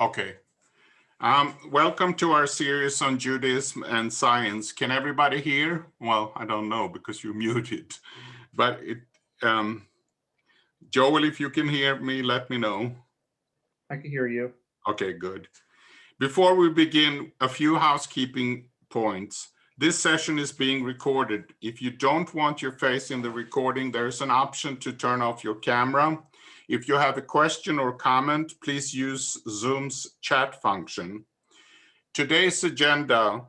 Okay. Welcome to our series on Judaism and science. Can everybody hear? Well, I don't know because you're muted. But Joel, if you can hear me, let me know. I can hear you. Okay, good. Before we begin, a few housekeeping points. This session is being recorded. If you don't want your face in the recording, there's an option to turn off your camera. If you have a question or comment, please use Zoom's chat function. Today's agenda,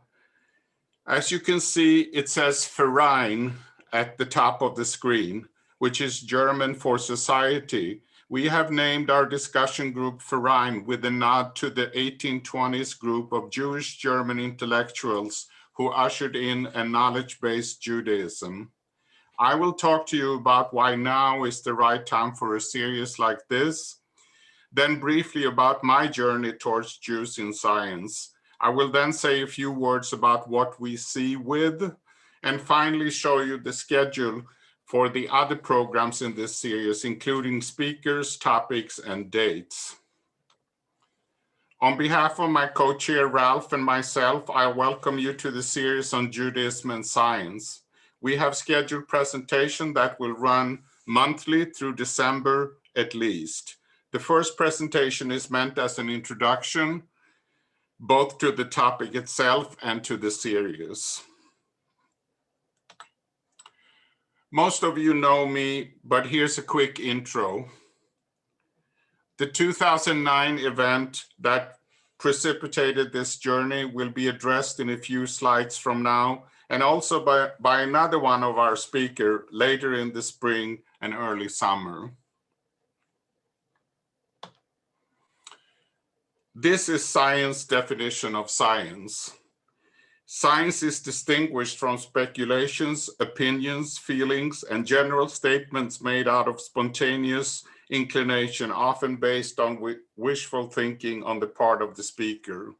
as you can see, it says Verein at the top of the screen, which is German for society. We have named our discussion group Verein with a nod to the 1820s group of Jewish German intellectuals who ushered in a knowledge-based Judaism. I will talk to you about why now is the right time for a series like this, then briefly about my journey towards Jews in science. I will then say a few words about what we see with, and finally show you the schedule for the other programs in this series, including speakers, topics, and dates. On behalf of my co-chair Ralph and myself, I welcome you to the series on Judaism and science. We have scheduled presentation that will run monthly through December at least. The first presentation is meant as an introduction, both to the topic itself and to the series. Most of you know me, but here's a quick intro. The 2009 event that precipitated this journey will be addressed in a few slides from now, and also by another one of our speakers later in the spring and early summer. This is science definition of science. Science is distinguished from speculations, opinions, feelings, and general statements made out of spontaneous inclination, often based on wishful thinking on the part of the speaker.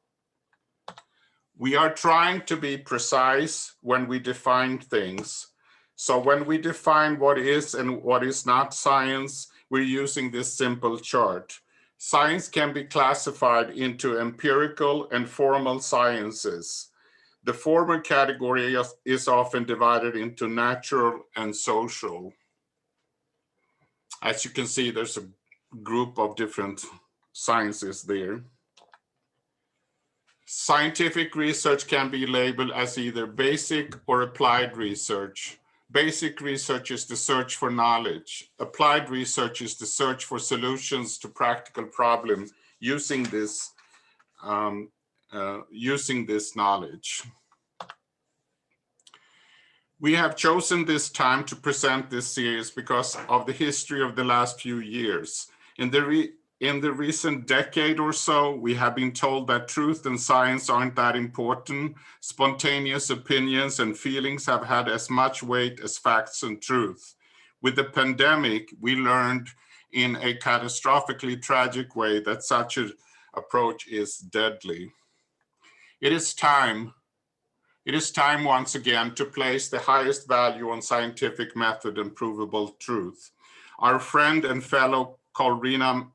We are trying to be precise when we define things. So when we define what is and what is not science, we're using this simple chart. Science can be classified into empirical and formal sciences. The former category is often divided into natural and social. As you can see, there's a group of different sciences there. Scientific research can be labeled as either basic or applied research. Basic research is the search for knowledge. Applied research is the search for solutions to practical problems using this knowledge. We have chosen this time to present this series because of the history of the last few years. In the recent decade or so, we have been told that truth and science aren't that important. Spontaneous opinions and feelings have had as much weight as facts and truth. With the pandemic, we learned in a catastrophically tragic way that such an approach is deadly. It is time once again to place the highest value on scientific method and provable truth. Our friend and fellow Kol Rinah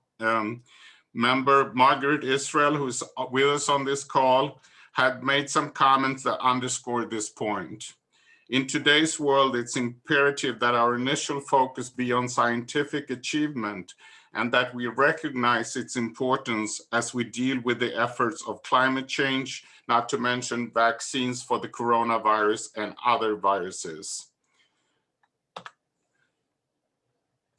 member Margaret Israel, who's with us on this call, had made some comments that underscore this point. In today's world, it's imperative that our initial focus be on scientific achievement and that we recognize its importance as we deal with the efforts of climate change, not to mention vaccines for the coronavirus and other viruses.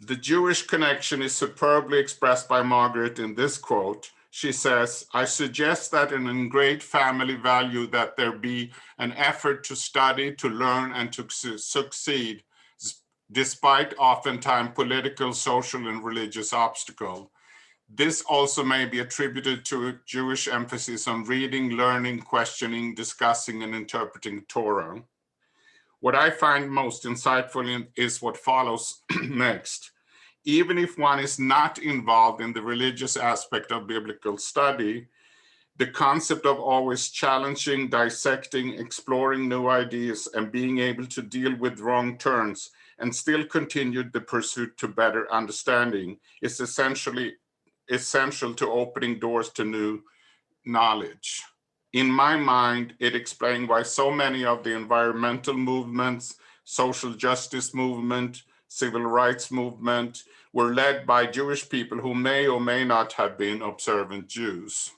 The Jewish connection is superbly expressed by Margaret in this quote. She says, "I suggest that an ingrained family value that there be an effort to study, to learn, and to succeed, despite oftentimes political, social, and religious obstacles. This also may be attributed to a Jewish emphasis on reading, learning, questioning, discussing, and interpreting Torah." What I find most insightful is what follows next. Even if one is not involved in the religious aspect of biblical study, the concept of always challenging, dissecting, exploring new ideas, and being able to deal with wrong turns and still continue the pursuit to better understanding is essentially essential to opening doors to new knowledge. In my mind, it explained why so many of the environmental movements, social justice movement, civil rights movement were led by Jewish people who may or may not have been observant Jews.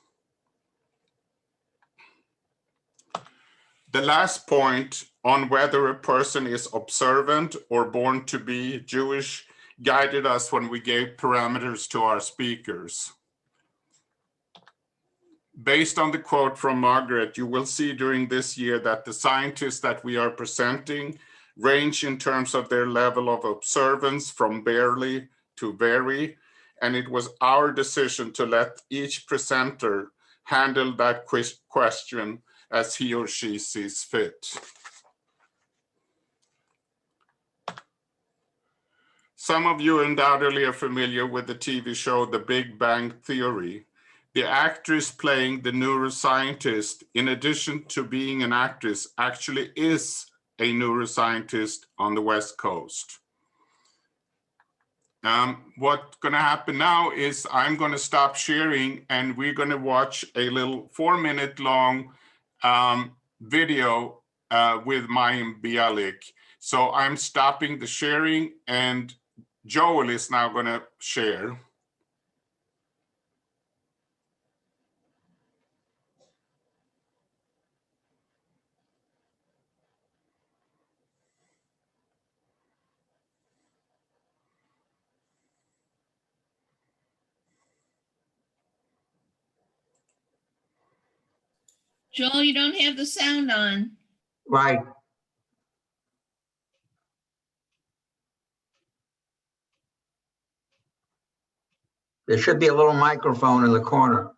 The last point on whether a person is observant or born to be Jewish guided us when we gave parameters to our speakers. Based on the quote from Margaret, you will see during this year that the scientists that we are presenting range in terms of their level of observance from barely to very, and it was our decision to let each presenter handle that question as he or she sees fit. Some of you undoubtedly are familiar with the TV show The Big Bang Theory. The actress playing the neuroscientist, in addition to being an actress, actually is a neuroscientist on the West Coast. What's going to happen now is I'm going to stop sharing and we're going to watch a little 4-minute long video with Mayim Bialik. So I'm stopping the sharing and Joel is now going to share. Joel, you don't have the sound on. Right. There should be a little microphone in the corner.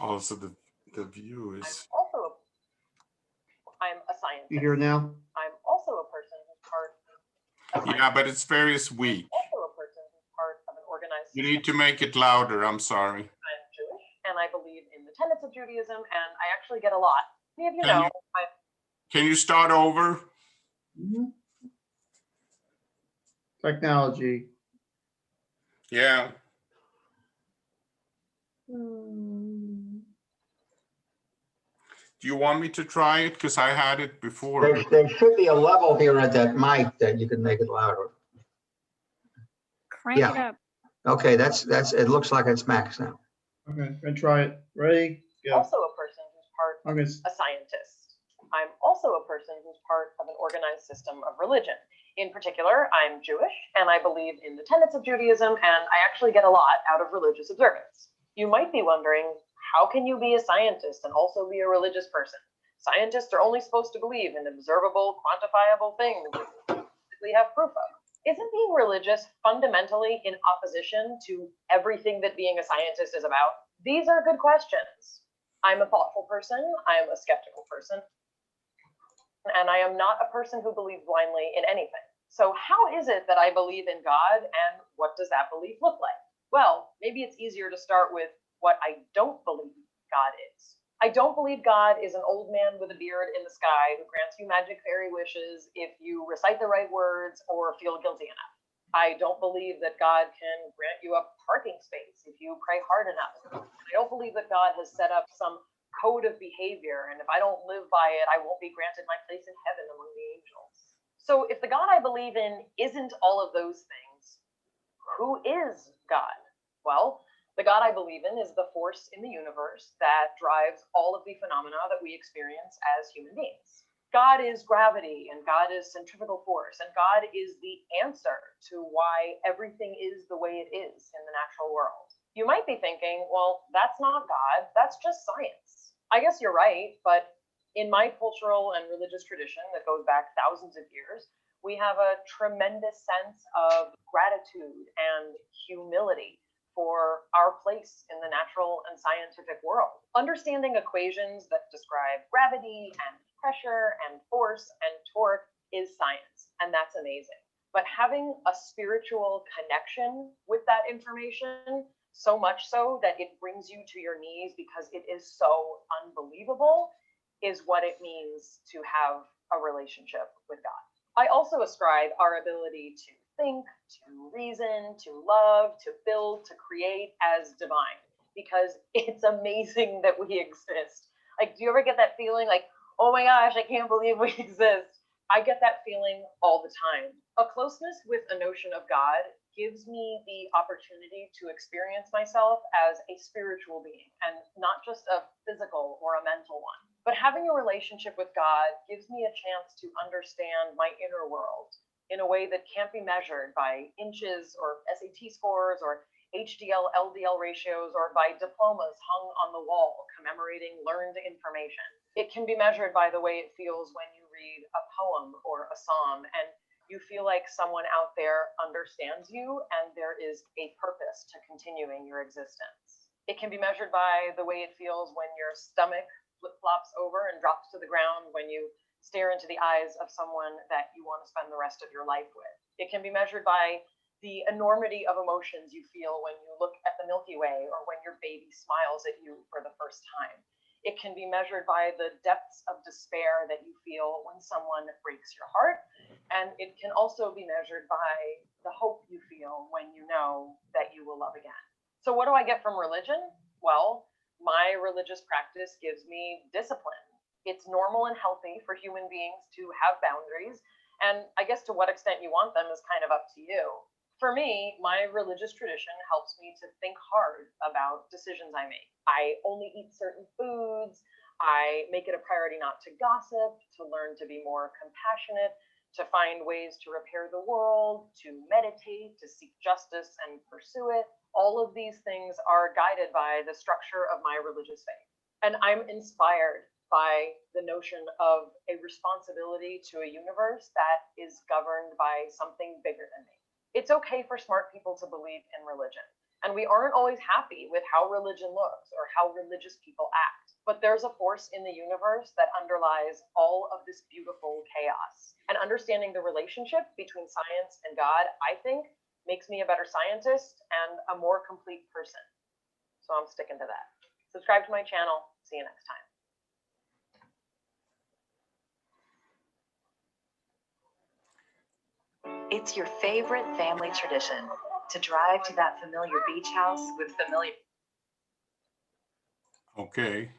Also, the view is. I'm a scientist. You hear now? I'm also a person who's part of Yeah, but it's very weak. also a person who's part of an organized You system. need to make it louder. I'm sorry. I'm Jewish, and I believe in the tenets of Judaism, and I actually get a lot. Many of you Can know, Can you start over? Technology. Yeah. Do you want me to try it? Because I had it before. There should be a level here at that mic that you can make it louder. Crank Yeah. it up. Okay, it looks like it's max now. Okay, gonna try it. Ready? Go. also a person who's part I'm gonna, a scientist. I'm also a person who's part of an organized system of religion. In particular, I'm Jewish, and I believe in the tenets of Judaism, and I actually get a lot out of religious observance. You might be wondering, how can you be a scientist and also be a religious person? Scientists are only supposed to believe in observable, quantifiable things that we have proof of. Isn't being religious fundamentally in opposition to everything that being a scientist is about? These are good questions. I'm a thoughtful person, I'm a skeptical person, and I am not a person who believes blindly in anything. So how is it that I believe in God, and what does that belief look like? Well, maybe it's easier to start with what I don't believe God is. I don't believe God is an old man with a beard in the sky who grants you magic fairy wishes if you recite the right words or feel guilty enough. I don't believe that God can grant you a parking space if you pray hard enough. I don't believe that God has set up some code of behavior, and if I don't live by it, I won't be granted my place in heaven among the angels. So if the God I believe in isn't all of those things, who is God? Well, the God I believe in is the force in the universe that drives all of the phenomena that we experience as human beings. God is gravity, and God is centrifugal force, and God is the answer to why everything is the way it is in the natural world. You might be thinking, well, that's not God, that's just science. I guess you're right, but in my cultural and religious tradition that goes back thousands of years, we have a tremendous sense of gratitude and humility for our place in the natural and scientific world. Understanding equations that describe gravity and pressure and force and torque is science, and that's amazing. But having a spiritual connection with that information, so much so that it brings you to your knees because it is so unbelievable, is what it means to have a relationship with God. I also ascribe our ability to think, to reason, to love, to build, to create as divine, because it's amazing that we exist. Like, do you ever get that feeling like, oh my gosh, I can't believe we exist? I get that feeling all the time. A closeness with a notion of God gives me the opportunity to experience myself as a spiritual being and not just a physical or a mental one. But having a relationship with God gives me a chance to understand my inner world in a way that can't be measured by inches or SAT scores or HDL, LDL ratios, or by diplomas hung on the wall commemorating learned information. It can be measured by the way it feels when you read a poem or a psalm and you feel like someone out there understands you and there is a purpose to continuing your existence. It can be measured by the way it feels when your stomach flip-flops over and drops to the ground when you stare into the eyes of someone that you want to spend the rest of your life with. It can be measured by the enormity of emotions you feel when you look at the Milky Way or when your baby smiles at you for the first time. It can be measured by the depths of despair that you feel when someone breaks your heart. And it can also be measured by the hope you feel when you know that you will love again. So what do I get from religion? Well, my religious practice gives me discipline. It's normal and healthy for human beings to have boundaries. And I guess to what extent you want them is kind of up to you. For me, my religious tradition helps me to think hard about decisions I make. I only eat certain foods. I make it a priority not to gossip, to learn to be more compassionate, to find ways to repair the world, to meditate, to seek justice and pursue it. All of these things are guided by the structure of my religious faith. And I'm inspired by the notion of a responsibility to a universe that is governed by something bigger than me. It's okay for smart people to believe in religion. And we aren't always happy with how religion looks or how religious people act. But there's a force in the universe that underlies all of this beautiful chaos. And understanding the relationship between science and God, I think, makes me a better scientist and a more complete person. So I'm sticking to that. Subscribe to my channel. See you next time. It's your favorite family tradition to drive to that familiar beach house with familiar. Okay.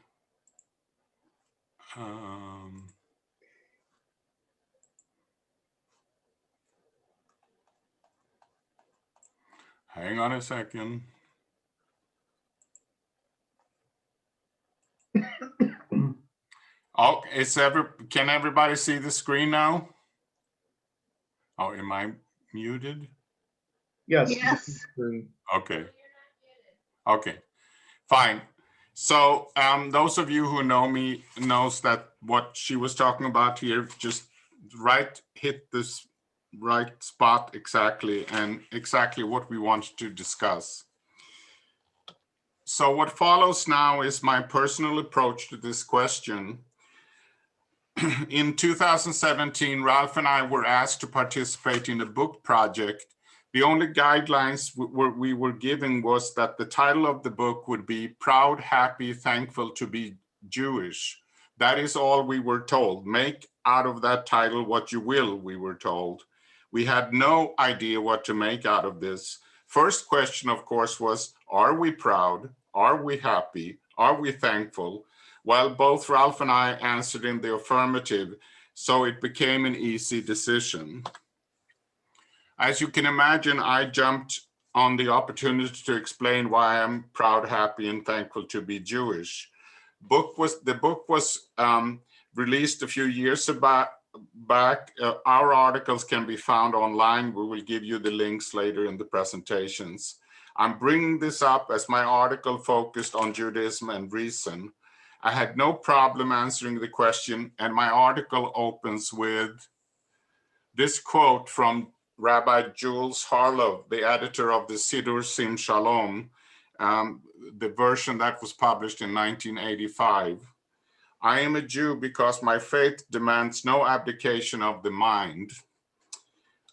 Hang on a second. Oh, can everybody see the screen now? Oh, am I muted? Yes. Yes. Okay. Okay, fine. So those of you who know me knows that what she was talking about here just hit this right spot exactly, and exactly what we want to discuss. So what follows now is my personal approach to this question. In 2017, Ralph and I were asked to participate in a book project. The only guidelines we were given was that the title of the book would be Proud, Happy, Thankful to be Jewish. That is all we were told. Make out of that title what you will, we were told. We had no idea what to make out of this. First question, of course, was, are we proud? Are we happy? Are we thankful? Well, both Ralph and I answered in the affirmative, so it became an easy decision. As you can imagine, I jumped on the opportunity to explain why I'm proud, happy, and thankful to be Jewish. The book was released a few years back. Our articles can be found online. We will give you the links later in the presentations. I'm bringing this up as my article focused on Judaism and reason. I had no problem answering the question, and my article opens with this quote from Rabbi Jules Harlow, the editor of the Siddur Sim Shalom, the version that was published in 1985. I am a Jew because my faith demands no abdication of the mind.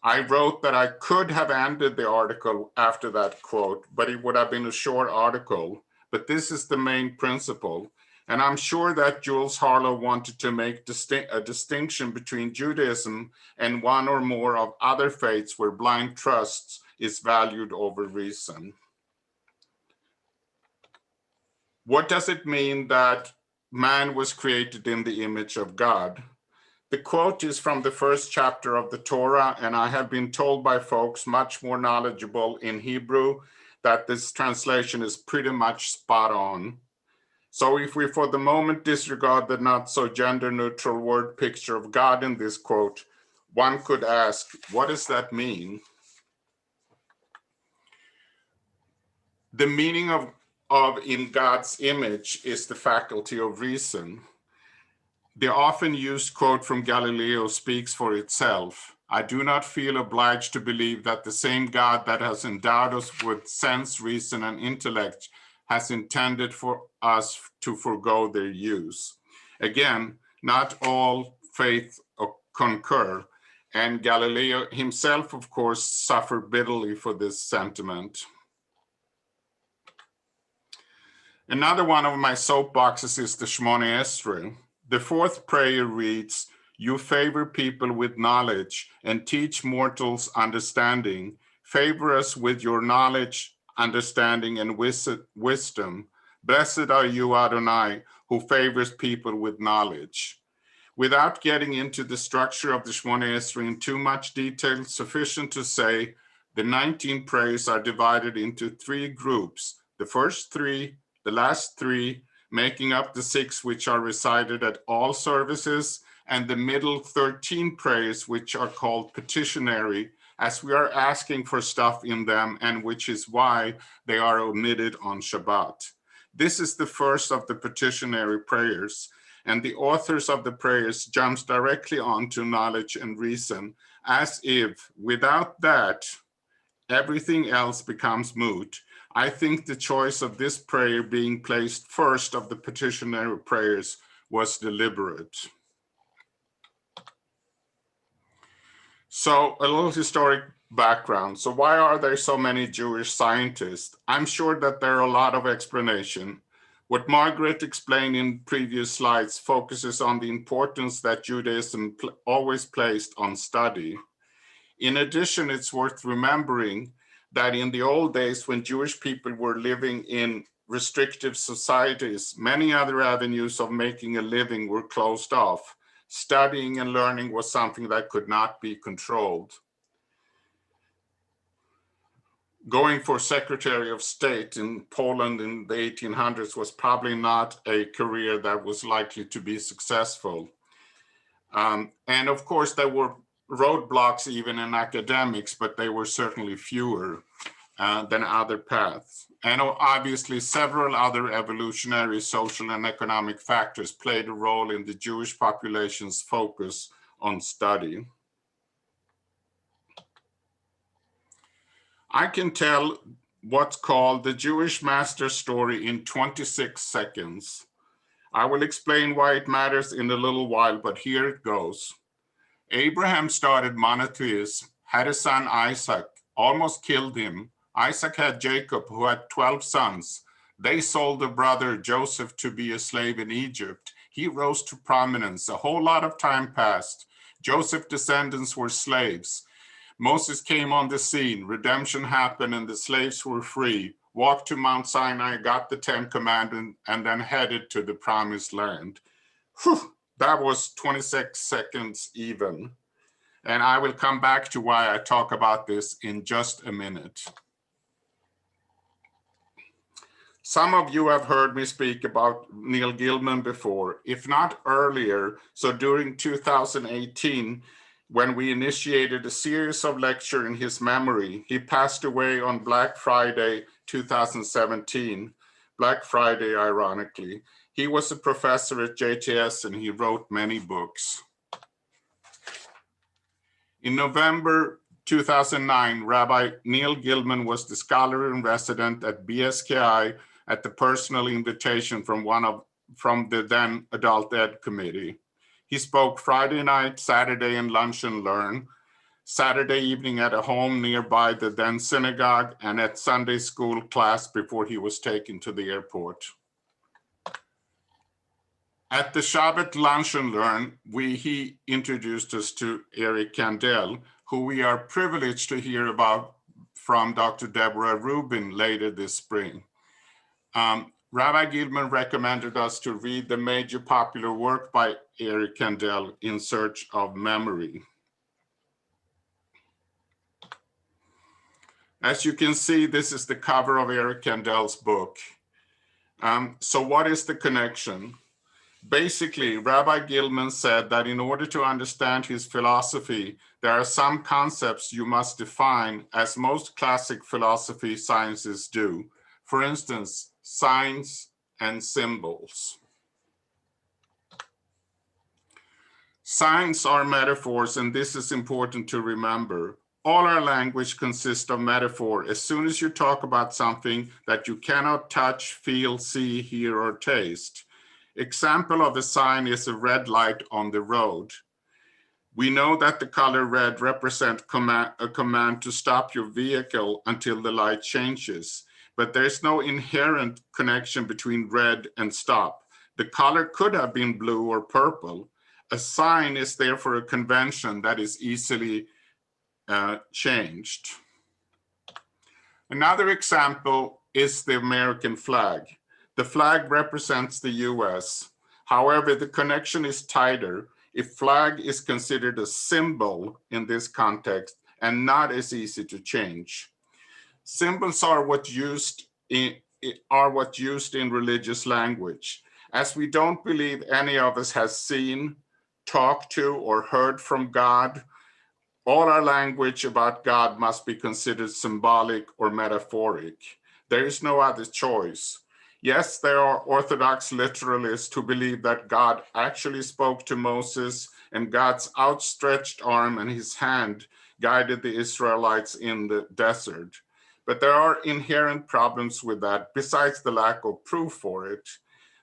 I wrote that I could have ended the article after that quote, but it would have been a short article. But this is the main principle. And I'm sure that Jules Harlow wanted to make a distinction between Judaism and one or more of other faiths where blind trust is valued over reason. What does it mean that man was created in the image of God? The quote is from the first chapter of the Torah, and I have been told by folks much more knowledgeable in Hebrew that this translation is pretty much spot on. So if we for the moment disregard the not so gender neutral word picture of God in this quote, one could ask, what does that mean? The meaning of in God's image is the faculty of reason. The often used quote from Galileo speaks for itself. I do not feel obliged to believe that the same God that has endowed us with sense, reason, and intellect has intended for us to forego their use. Again, not all faith concur, and Galileo himself, of course, suffered bitterly for this sentiment. Another one of my soapboxes is the Shmoni Esrei. The fourth prayer reads, you favor people with knowledge and teach mortals understanding. Favor us with your knowledge, understanding, and wisdom. Blessed are you, Adonai, who favors people with knowledge. Without getting into the structure of the Shmoni Esrei in too much detail, sufficient to say the 19 prayers are divided into 3 groups. The first 3, the last 3, making up the 6 which are recited at all services, and the middle 13 prayers which are called petitionary, as we are asking for stuff in them, and which is why they are omitted on Shabbat. This is the first of the petitionary prayers, and the authors of the prayers jumps directly onto knowledge and reason, as if without that, everything else becomes moot. I think the choice of this prayer being placed first of the petitionary prayers was deliberate. So a little historic background. So why are there so many Jewish scientists? I'm sure that there are a lot of explanations. What Margaret explained in previous slides focuses on the importance that Judaism always placed on study. In addition, it's worth remembering that in the old days when Jewish people were living in restrictive societies, many other avenues of making a living were closed off. Studying and learning was something that could not be controlled. Going for Secretary of State in Poland in the 1800s was probably not a career that was likely to be successful. And of course, there were roadblocks even in academics, but they were certainly fewer than other paths. And obviously, several other evolutionary, social, and economic factors played a role in the Jewish population's focus on study. I can tell what's called the Jewish master story in 26 seconds. I will explain why it matters in a little while, but here it goes. Abraham started monotheism, had a son Isaac, almost killed him. Isaac had Jacob, who had 12 sons. They sold a brother, Joseph, to be a slave in Egypt. He rose to prominence. A whole lot of time passed. Joseph's descendants were slaves. Moses came on the scene. Redemption happened and the slaves were free. Walked to Mount Sinai, got the 10 Commandments, and then headed to the promised land. Whew, that was 26 seconds even. And I will come back to why I talk about this in just a minute. Some of you have heard me speak about Neil Gilman before, if not earlier. So during 2018, when we initiated a series of lectures in his memory, he passed away on Black Friday, 2017. Black Friday, ironically. He was a professor at JTS and he wrote many books. In November 2009, Rabbi Neil Gilman was the scholar in resident at BSKI at the personal invitation from the then Adult Ed Committee. He spoke Friday night, Saturday, and lunch and learn, Saturday evening at a home nearby the then synagogue, and at Sunday school class before he was taken to the airport. At the Shabbat Lunch and Learn, he introduced us to Eric Kandel, who we are privileged to hear about from Dr. Deborah Rubin later this spring. Rabbi Gilman recommended us to read the major popular work by Eric Kandel, In Search of Memory. As you can see, this is the cover of Eric Kandel's book. So what is the connection? Basically, Rabbi Gilman said that in order to understand his philosophy, there are some concepts you must define, as most classic philosophy sciences do. For instance, signs and symbols. Signs are metaphors, and this is important to remember. All our language consists of metaphor. As soon as you talk about something that you cannot touch, feel, see, hear, or taste. Example of a sign is a red light on the road. We know that the color red represents a command to stop your vehicle until the light changes, but there's no inherent connection between red and stop. The color could have been blue or purple. A sign is therefore a convention that is easily changed. Another example is the American flag. The flag represents the US. However, the connection is tighter if flag is considered a symbol in this context and not as easy to change. Symbols are what used in religious language. As we don't believe any of us has seen, talked to, or heard from God, all our language about God must be considered symbolic or metaphoric. There is no other choice. Yes, there are Orthodox literalists who believe that God actually spoke to Moses and God's outstretched arm and his hand guided the Israelites in the desert. But there are inherent problems with that, besides the lack of proof for it.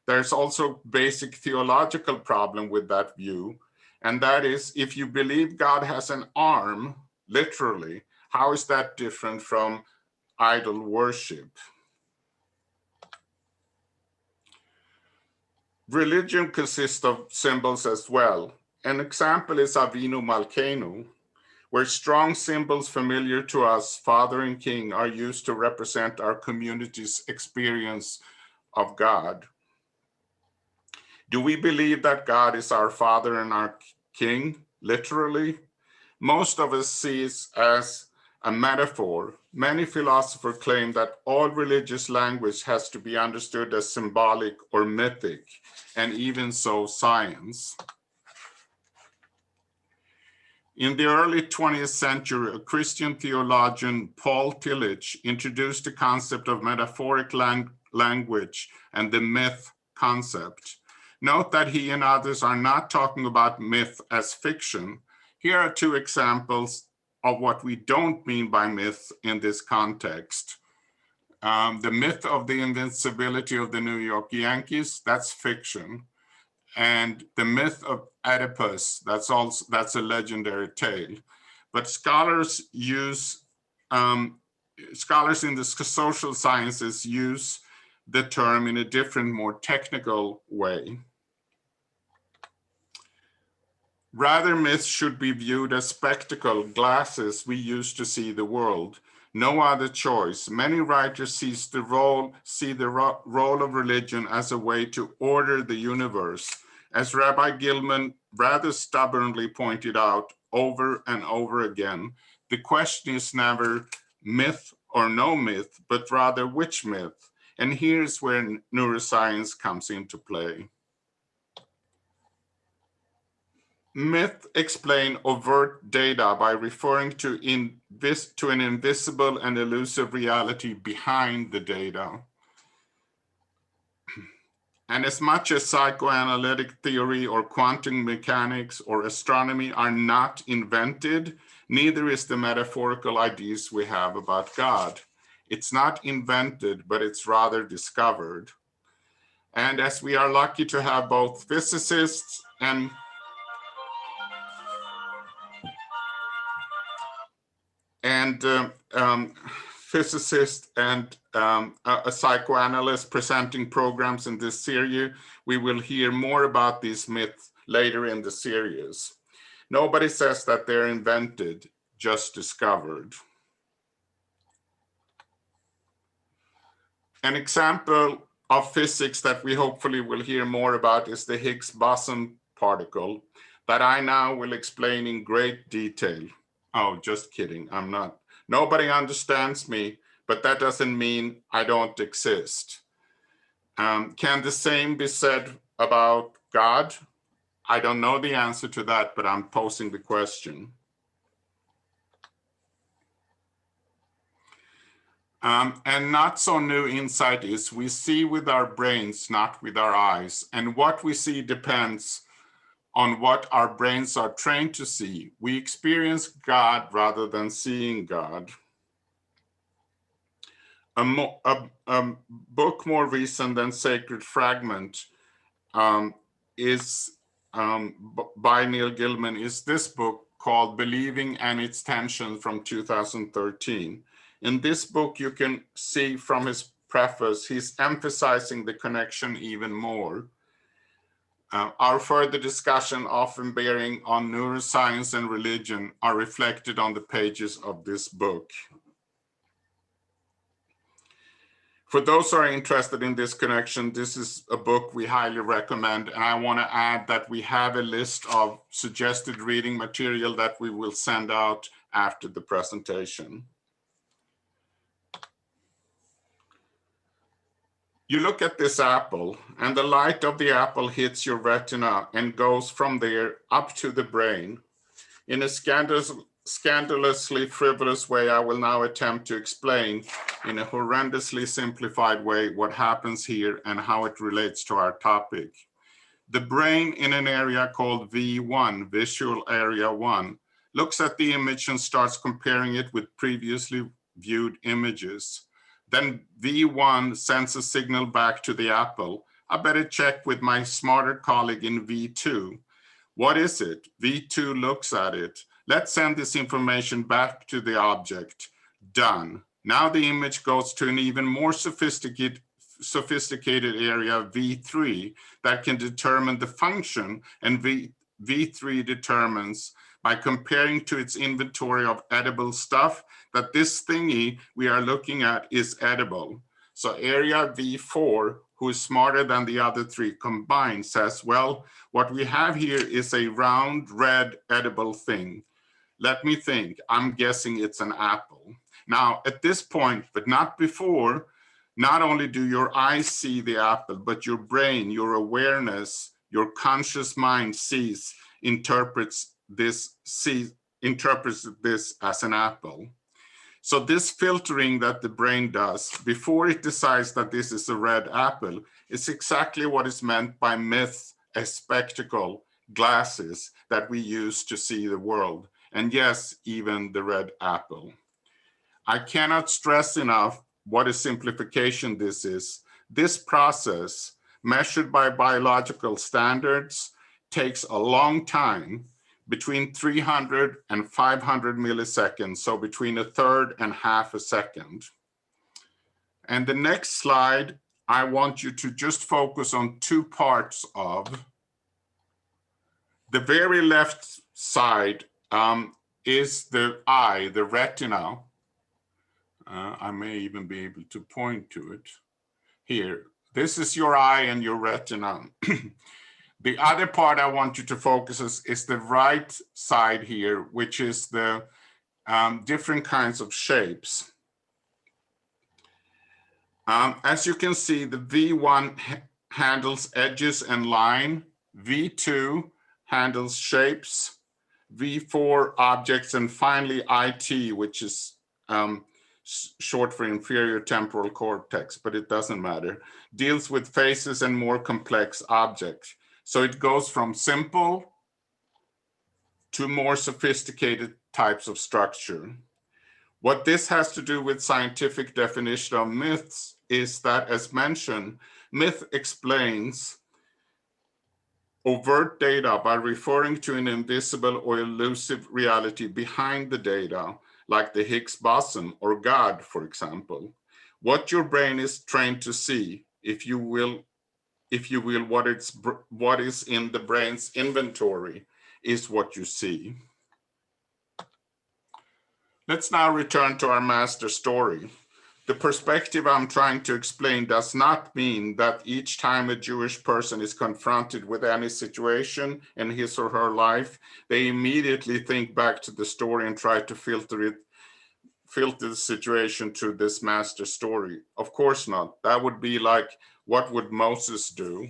There's also basic theological problem with that view, and that is, if you believe God has an arm, literally, how is that different from idol worship? Religion consists of symbols as well. An example is Avinu Malkeinu, where strong symbols familiar to us, Father and King, are used to represent our community's experience of God. Do we believe that God is our Father and our King, literally? Most of us see it as a metaphor. Many philosophers claim that all religious language has to be understood as symbolic or mythic, and even so, science. In the early 20th century, a Christian theologian, Paul Tillich, introduced the concept of metaphoric language and the myth concept. Note that he and others are not talking about myth as fiction. Here are two examples of what we don't mean by myth in this context. The myth of the invincibility of the New York Yankees, that's fiction. And the myth of Oedipus, that's a legendary tale. But scholars in the social sciences use the term in a different, more technical way. Rather, myths should be viewed as spectacle, glasses we use to see the world. No other choice. Many writers see the role of religion as a way to order the universe. As Rabbi Gilman rather stubbornly pointed out over and over again, the question is never myth or no myth, but rather which myth. And here's where neuroscience comes into play. Myth explain overt data by referring to an invisible and elusive reality behind the data. And as much as psychoanalytic theory or quantum mechanics or astronomy are not invented, neither is the metaphorical ideas we have about God. It's not invented, but it's rather discovered. And as we are lucky to have both physicists and a psychoanalyst presenting programs in this series. We will hear more about these myths later in the series. Nobody says that they're invented, just discovered. An example of physics that we hopefully will hear more about is the Higgs boson particle that I now will explain in great detail. Oh, just kidding, I'm not. Nobody understands me, but that doesn't mean I don't exist. Can the same be said about God? I don't know the answer to that, but I'm posing the question. And not so new insight is we see with our brains, not with our eyes. And what we see depends on what our brains are trained to see. We experience God rather than seeing God. A book more recent than Sacred Fragment is by Neil Gilman is this book called Believing and Its Tension from 2013. In this book, you can see from his preface, he's emphasizing the connection even more. Our further discussion, often bearing on neuroscience and religion, are reflected on the pages of this book. For those who are interested in this connection, this is a book we highly recommend. And I want to add that we have a list of suggested reading material that we will send out after the presentation. You look at this apple, and the light of the apple hits your retina and goes from there up to the brain. In a scandalously frivolous way, I will now attempt to explain in a horrendously simplified way what happens here and how it relates to our topic. The brain in an area called V1, Visual Area 1, looks at the image and starts comparing it with previously viewed images. Then V1 sends a signal back to the apple. I better check with my smarter colleague in V2. What is it? V2 looks at it. Let's send this information back to the object. Done. Now the image goes to an even more sophisticated area, V3, that can determine the function, and V3 determines by comparing to its inventory of edible stuff that this thingy we are looking at is edible. So area V4, who is smarter than the other three combined, says, well, what we have here is a round, red, edible thing. Let me think, I'm guessing it's an apple. Now, at this point, but not before, not only do your eyes see the apple, but your brain, your awareness, your conscious mind interprets this as an apple. So this filtering that the brain does before it decides that this is a red apple is exactly what is meant by myth, a spectacle, glasses that we use to see the world. And yes, even the red apple. I cannot stress enough what a simplification this is. This process, measured by biological standards, takes a long time, between 300 and 500 milliseconds, so between a third and half a second. And the next slide, I want you to just focus on two parts of. The very left side is the eye, the retina. I may even be able to point to it here. This is your eye and your retina. The other part I want you to focus on is the right side here, which is the different kinds of shapes. As you can see, the V1 handles edges and line, V2 handles shapes, V4 objects, and finally IT, which is short for inferior temporal cortex, but it doesn't matter, deals with faces and more complex objects. So it goes from simple to more sophisticated types of structure. What this has to do with scientific definition of myths is that, as mentioned, myth explains overt data by referring to an invisible or elusive reality behind the data, like the Higgs boson or God, for example. What your brain is trained to see, if you will, what is in the brain's inventory is what you see. Let's now return to our master story. The perspective I'm trying to explain does not mean that each time a Jewish person is confronted with any situation in his or her life, they immediately think back to the story and try to filter the situation to this master story. Of course not. That would be like, what would Moses do?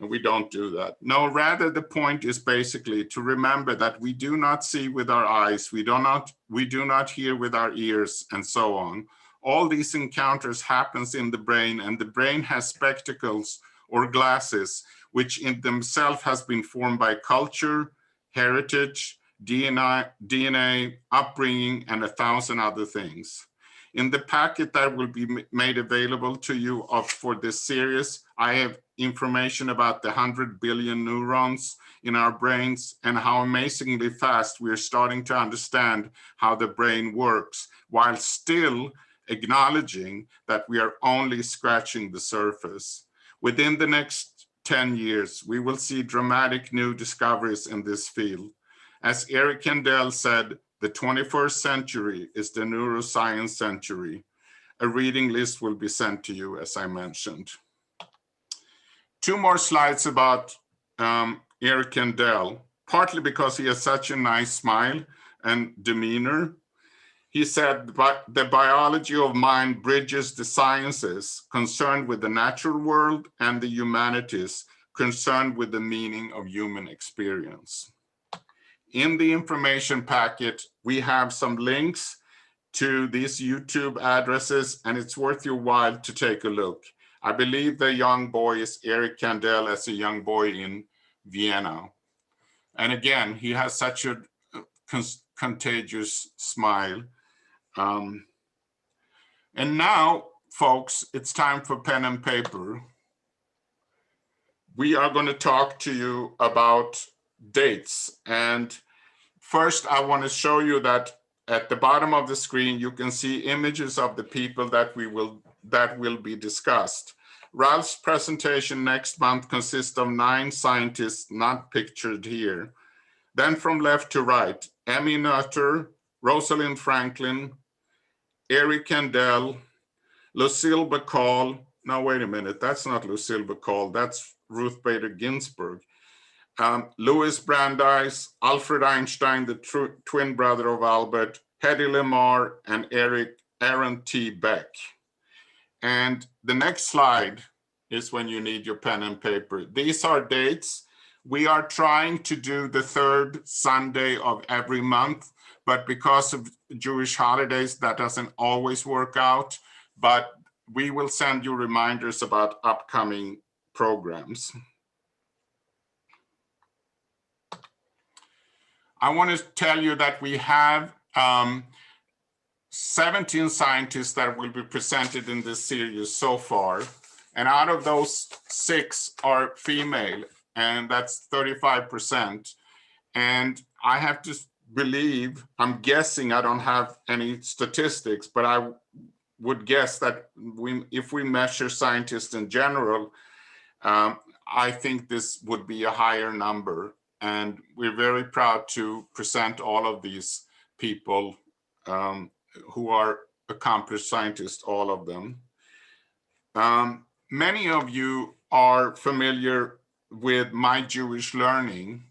And we don't do that. No, rather the point is basically to remember that we do not see with our eyes, we do not hear with our ears, and so on. All these encounters happens in the brain, and the brain has spectacles or glasses, which in themselves has been formed by culture, heritage, DNA, upbringing, and 1,000 other things. In the packet that will be made available to you for this series, I have information about the 100 billion neurons in our brains and how amazingly fast we are starting to understand how the brain works, while still acknowledging that we are only scratching the surface. Within the next 10 years, we will see dramatic new discoveries in this field. As Eric Kandel said, the 21st century is the neuroscience century. A reading list will be sent to you, as I mentioned. 2 more slides about Eric Kandel, partly because he has such a nice smile and demeanor. He said, the biology of mind bridges the sciences concerned with the natural world and the humanities concerned with the meaning of human experience. In the information packet, we have some links to these YouTube addresses, and it's worth your while to take a look. I believe the young boy is Eric Kandel as a young boy in Vienna. And again, he has such a contagious smile. And now, folks, it's time for pen and paper. We are going to talk to you about dates. And first, I want to show you that at the bottom of the screen, you can see images of the people that will be discussed. Ralph's presentation next month consists of 9 scientists not pictured here. Then from left to right, Emmy Noether, Rosalind Franklin, Eric Kandel, Lucille Bacall. No, wait a minute, that's not Lucille Bacall, that's Ruth Bader Ginsburg. Louis Brandeis, Alfred Einstein, the twin brother of Albert, Hedy Lamarr, and Aaron T. Beck. And the next slide is when you need your pen and paper. These are dates. We are trying to do the 3rd Sunday of every month, but because of Jewish holidays, that doesn't always work out. But we will send you reminders about upcoming programs. I want to tell you that we have 17 scientists that will be presented in this series so far. And out of those, 6 are female, and that's 35%. And I have to believe, I'm guessing, I don't have any statistics, but I would guess that if we measure scientists in general, I think this would be a higher number. And we're very proud to present all of these people who are accomplished scientists, all of them. Many of you are familiar with My Jewish Learning,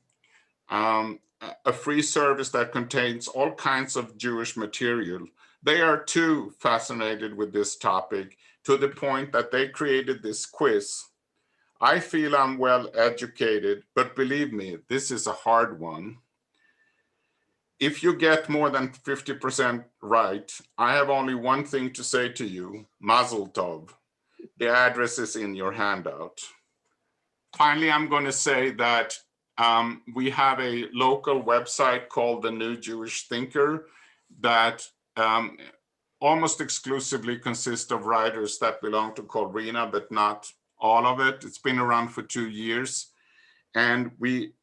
a free service that contains all kinds of Jewish material. They are too fascinated with this topic to the point that they created this quiz. I feel I'm well educated, but believe me, this is a hard one. If you get more than 50% right, I have only one thing to say to you, Mazel Tov. The address is in your handout. Finally, I'm going to say that we have a local website called The New Jewish Thinker that almost exclusively consists of writers that belong to Kol Rinah, but not all of it. It's been around for 2 years. And we,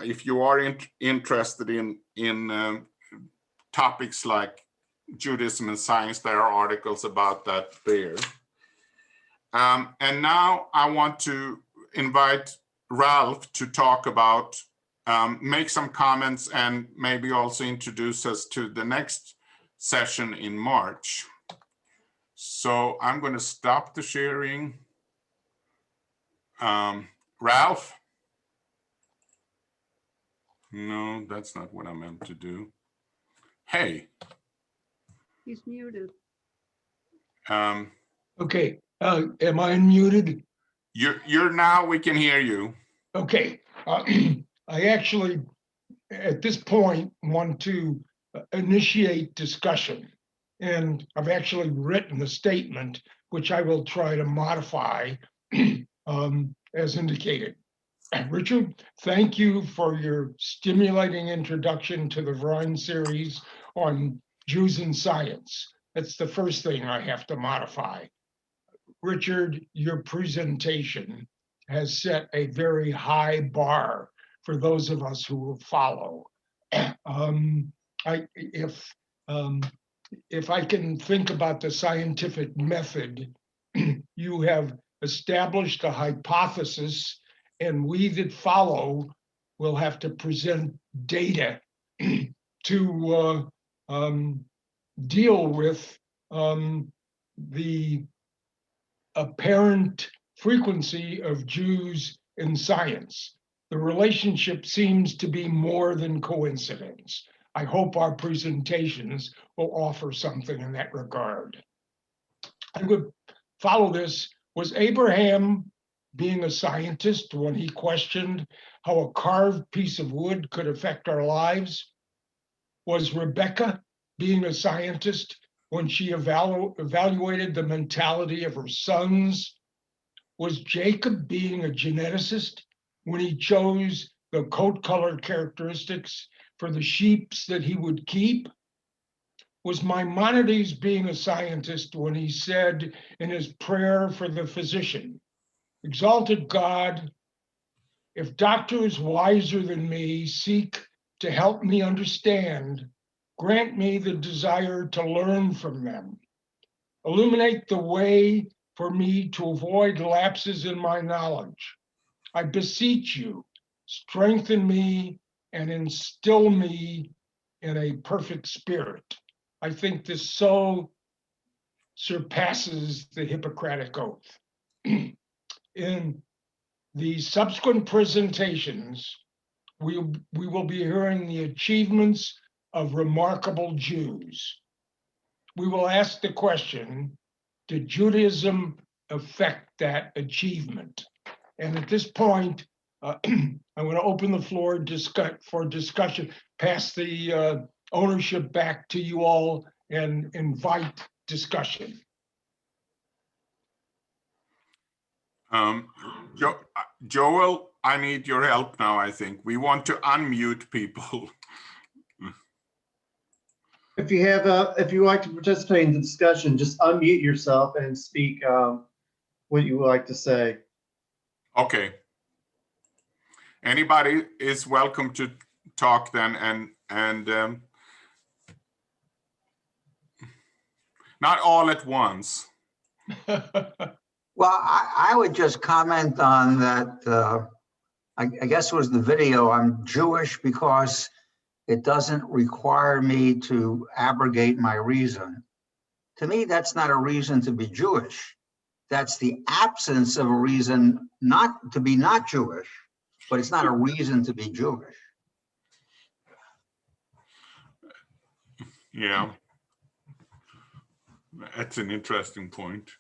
if you are interested in topics like Judaism and Science. There are articles about that there. And now I want to invite Ralph to talk about, make some comments and maybe also introduce us to the next session in March. So I'm going to stop the sharing. Ralph? No, that's not what I meant to do. Hey. He's muted. Okay, am I unmuted? You're now, we can hear you. Okay, I actually, at this point, want to initiate discussion. And I've actually written a statement, which I will try to modify as indicated. Richard, thank you for your stimulating introduction to the Verein series on Jews in Science. That's the first thing I have to modify. Richard, your presentation has set a very high bar for those of us who will follow. If I can think about the scientific method, you have established a hypothesis, and we that follow will have to present data to deal with the apparent frequency of Jews in science. The relationship seems to be more than coincidence. I hope our presentations will offer something in that regard. I would follow this. Was Abraham being a scientist when he questioned how a carved piece of wood could affect our lives? Was Rebecca being a scientist when she evaluated the mentality of her sons? Was Jacob being a geneticist when he chose the coat color characteristics for the sheep that he would keep? Was Maimonides being a scientist when he said in his prayer for the physician, "Exalted God, if doctors wiser than me seek to help me understand, grant me the desire to learn from them. Illuminate the way for me to avoid lapses in my knowledge. I beseech you, strengthen me and instill me in a perfect spirit." I think this so surpasses the Hippocratic Oath. In the subsequent presentations, we will be hearing the achievements of remarkable Jews. We will ask the question, did Judaism affect that achievement? And at this point, I'm going to open the floor for discussion, pass the ownership back to you all and invite discussion. Joel, I need your help now, I think. We want to unmute people. If you like to participate in the discussion, just unmute yourself and speak what you would like to say. Okay. Anybody is welcome to talk then, and not all at once. Well, I would just comment on that. I guess it was the video. I'm Jewish because it doesn't require me to abrogate my reason. To me, that's not a reason to be Jewish. That's the absence of a reason not to be not Jewish, but it's not a reason to be Jewish. Yeah. That's an interesting point.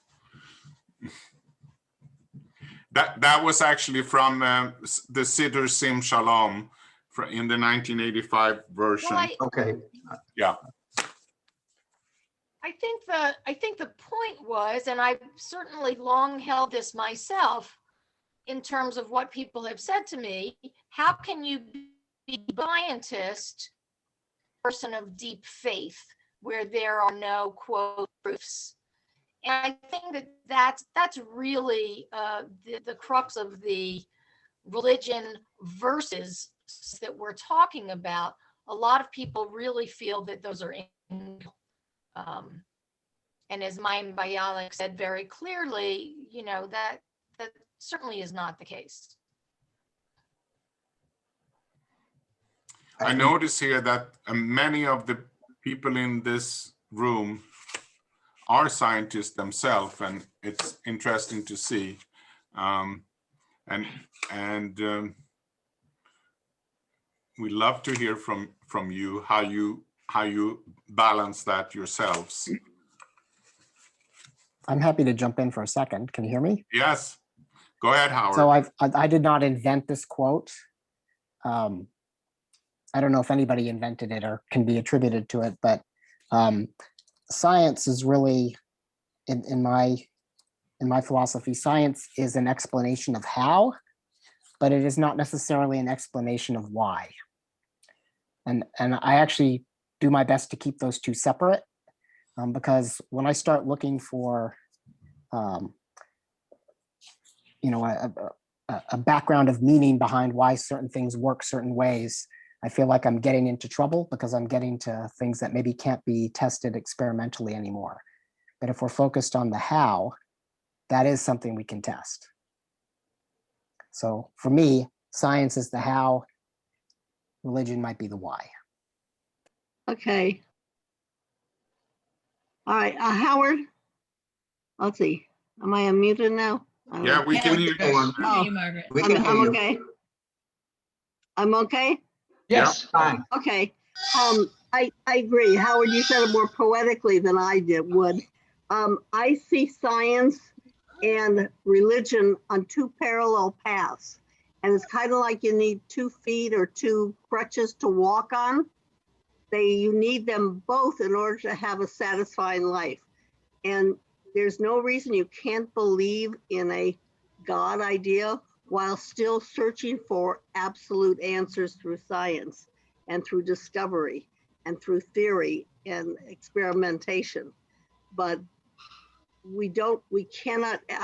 That was actually from the Siddur Sim Shalom in the 1985 version. Well, Okay. Yeah. I think the point was, and I've certainly long held this myself in terms of what people have said to me, how can you be a scientist, person of deep faith, where there are no quote proofs? And I think that's really the crux of the religion versus that we're talking about. A lot of people really feel that those are And as Mayim Bialik said very clearly, that certainly is not the case. I notice here that many of the people in this room are scientists themselves, and it's interesting to see. We love to hear from you how you balance that yourselves. I'm happy to jump in for a second. Can you hear me? Yes, go ahead, Howard. So I did not invent this quote. I don't know if anybody invented it or can be attributed to it, but science is really, in my philosophy, science is an explanation of how, but it is not necessarily an explanation of why. And I actually do my best to keep those two separate, because when I start looking for, a background of meaning behind why certain things work certain ways, I feel like I'm getting into trouble because I'm getting to things that maybe can't be tested experimentally anymore. But if we're focused on the how, that is something we can test. So for me, science is the how, religion might be the why. Okay. All right, Howard. Let's see. Am I unmuted now? Yeah, we can hear you. Hear you, Margaret. We can hear I'm you. okay. I'm okay. Yes. Fine. Okay. I agree. Howard, you said it more poetically than I would. I see science and religion on two parallel paths. And it's kind of like you need 2 feet or 2 crutches to walk on. You need them both in order to have a satisfying life. And there's no reason you can't believe in a God idea while still searching for absolute answers through science and through discovery and through theory and experimentation. But I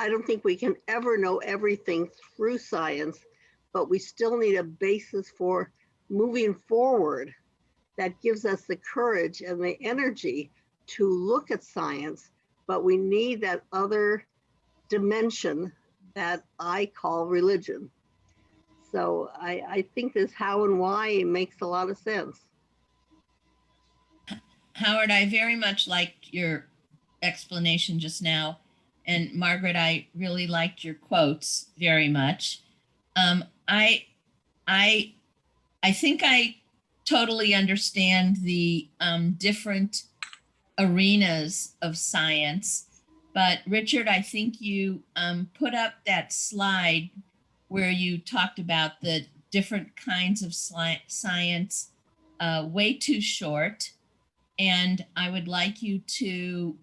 don't think we can ever know everything through science, but we still need a basis for moving forward that gives us the courage and the energy to look at science, but we need that other dimension that I call religion. So I think this how and why makes a lot of sense. Howard, I very much liked your explanation just now. And Margaret, I really liked your quotes very much. I think I totally understand the different arenas of science. But Richard, I think you put up that slide where you talked about the different kinds of science way too short. And I would like you to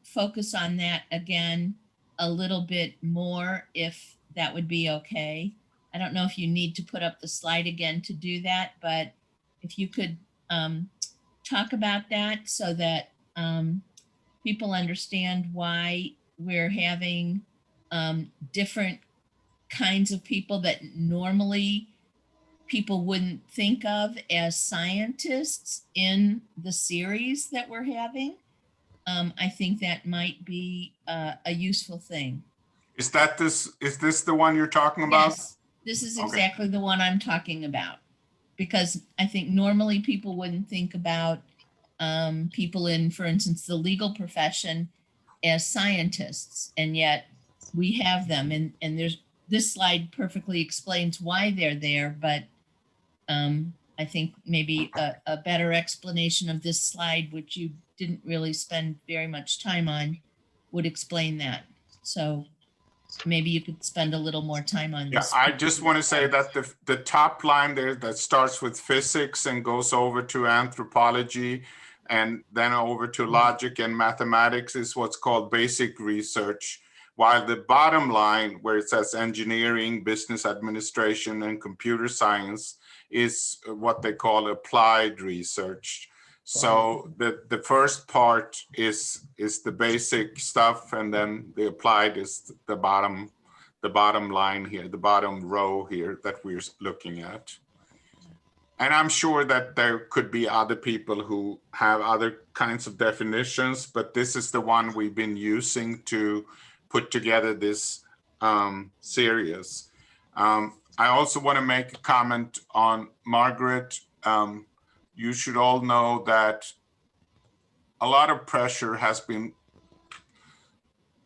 focus on that again a little bit more, if that would be okay. I don't know if you need to put up the slide again to do that, but if you could talk about that so that people understand why we're having different kinds of people that normally people wouldn't think of as scientists in the series that we're having. I think that might be a useful thing. Is this the one you're talking about? Yes, this is Okay. exactly the one I'm talking about. Because I think normally people wouldn't think about people in, for instance, the legal profession as scientists, and yet we have them. And there's this slide perfectly explains why they're there, but I think maybe a better explanation of this slide, which you didn't really spend very much time on, would explain that. So maybe you could spend a little more time on Yeah, this. I just want to say that the top line there that starts with physics and goes over to anthropology and then over to logic and mathematics is what's called basic research, while the bottom line where it says engineering, business administration, and computer science is what they call applied research. So the first part is the basic stuff, and then the applied is the bottom line here, the bottom row here that we're looking at. And I'm sure that there could be other people who have other kinds of definitions, but this is the one we've been using to put together this series. I also want to make a comment on Margaret. You should all know that a lot of pressure has been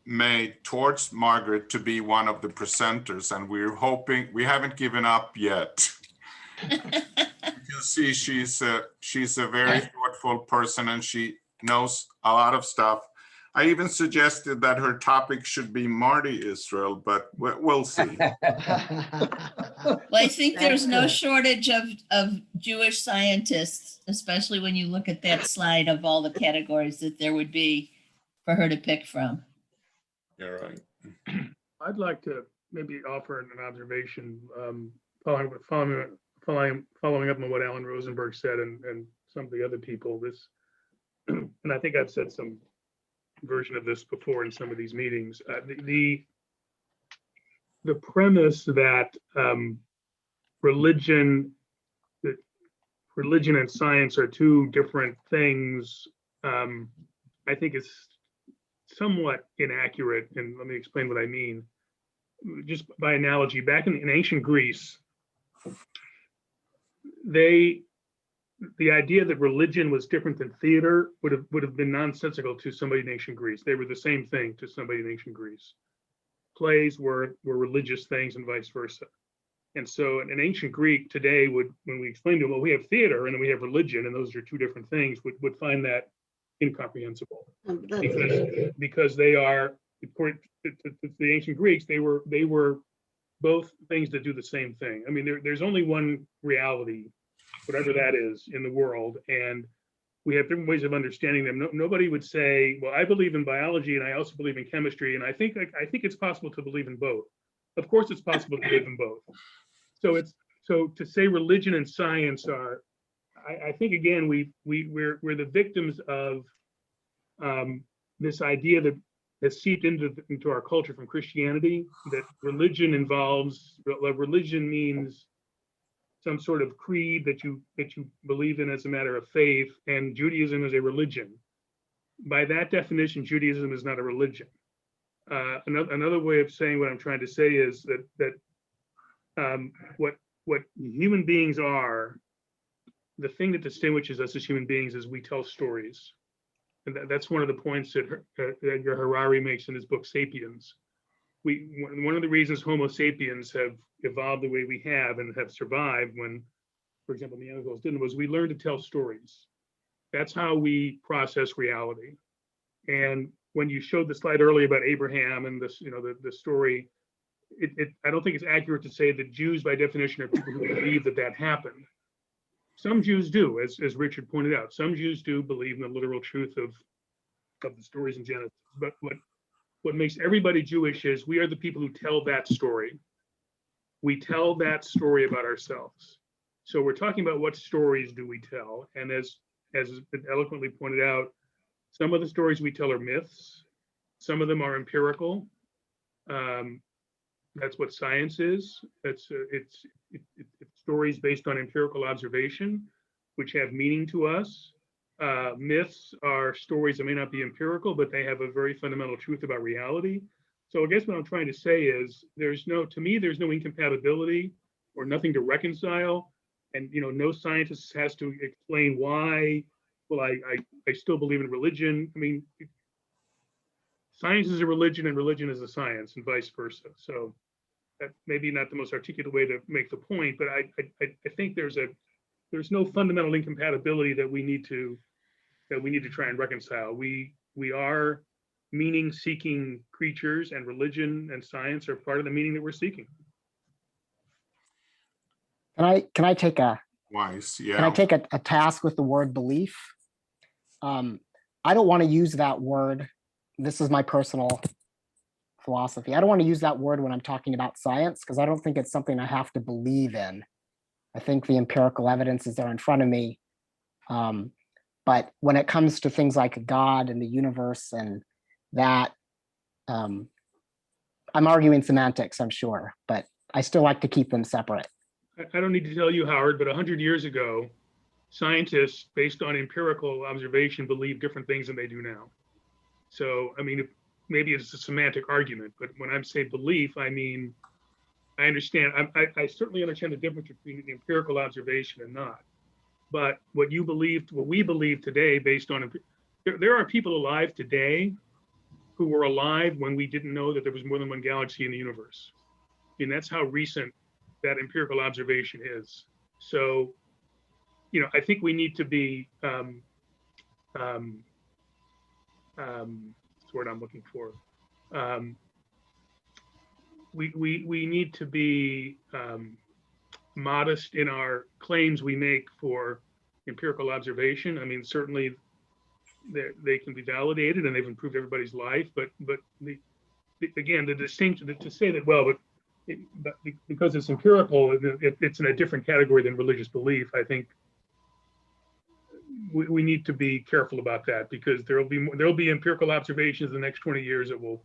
made towards Margaret to be one of the presenters, and we're hoping, we haven't given up yet. You can see she's a very thoughtful person, and she knows a lot of stuff. I even suggested that her topic should be Marty Israel, but we'll see. Well, I think there's no shortage of Jewish scientists, especially when you look at that slide of all the categories that there would be for her to pick from. You're right. I'd like to maybe offer an observation, following up on what Alan Rosenberg said and some of the other people. This, and I think I've said some version of this before in some of these meetings. The premise that religion and science are two different things, I think is somewhat inaccurate. And let me explain what I mean. Just by analogy, back in ancient Greece, the idea that religion was different than theater would have been nonsensical to somebody in ancient Greece. They were the same thing to somebody in ancient Greece. Plays were religious things and vice versa. And so an ancient Greek today would, when we explain to them, well, we have theater and then we have religion, and those are two different things, would find that incomprehensible. Because they are, according to the ancient Greeks, they were both things that do the same thing. I mean, there's only one reality, whatever that is, in the world, and we have different ways of understanding them. Nobody would say, well, I believe in biology and I also believe in chemistry, and I think it's possible to believe in both. Of course, it's possible to believe in both. So to say religion and science are, I think again we're the victims of this idea that has seeped into our culture from Christianity, that religion means some sort of creed that you believe in as a matter of faith, and Judaism is a religion. By that definition, Judaism is not a religion. Another way of saying what I'm trying to say is that what human beings are, the thing that distinguishes us as human beings is we tell stories. And that's one of the points that Edgar Harari makes in his book, Sapiens. One of the reasons Homo sapiens have evolved the way we have and have survived when, for example, Neanderthals didn't, was we learned to tell stories. That's how we process reality. And when you showed the slide earlier about Abraham and this, the story, I don't think it's accurate to say that Jews, by definition, are people who believe that happened. Some Jews do, as Richard pointed out. Some Jews do believe in the literal truth of the stories in Genesis. But what makes everybody Jewish is we are the people who tell that story. We tell that story about ourselves. So we're talking about what stories do we tell. And as has been eloquently pointed out, some of the stories we tell are myths. Some of them are empirical. That's what science is. It's stories based on empirical observation, which have meaning to us. Myths are stories that may not be empirical, but they have a very fundamental truth about reality. So I guess what I'm trying to say is to me, there's no incompatibility or nothing to reconcile. And, no scientist has to explain why, well, I still believe in religion. I mean, science is a religion and religion is a science and vice versa. So that maybe not the most articulate way to make the point, but I think there's no fundamental incompatibility that we need to try and reconcile. We are meaning-seeking creatures, and religion and science are part of the meaning that we're seeking. Can I take a Wise, yeah. Can I take a task with the word belief? I don't want to use that word. This is my personal philosophy. I don't want to use that word when I'm talking about science, because I don't think it's something I have to believe in. I think the empirical evidence is there in front of me. But when it comes to things like God and the universe and that, I'm arguing semantics, I'm sure, but I still like to keep them separate. I don't need to tell you, Howard, but 100 years ago, scientists, based on empirical observation, believed different things than they do now. So, I mean, maybe it's a semantic argument, but when I say belief, I mean, I understand, I certainly understand the difference between the empirical observation and not. But what you believed, what we believe today, based on, there are people alive today who were alive when we didn't know that there was more than one galaxy in the universe. And that's how recent that empirical observation is. So, you know, I think we need to be, what's the word I'm looking for? We need to be modest in our claims we make for empirical observation. I mean, certainly they can be validated and they've improved everybody's life, but again, the distinction to say that, well, but because it's empirical, it's in a different category than religious belief. I think we need to be careful about that, because there'll be empirical observations in the next 20 years that will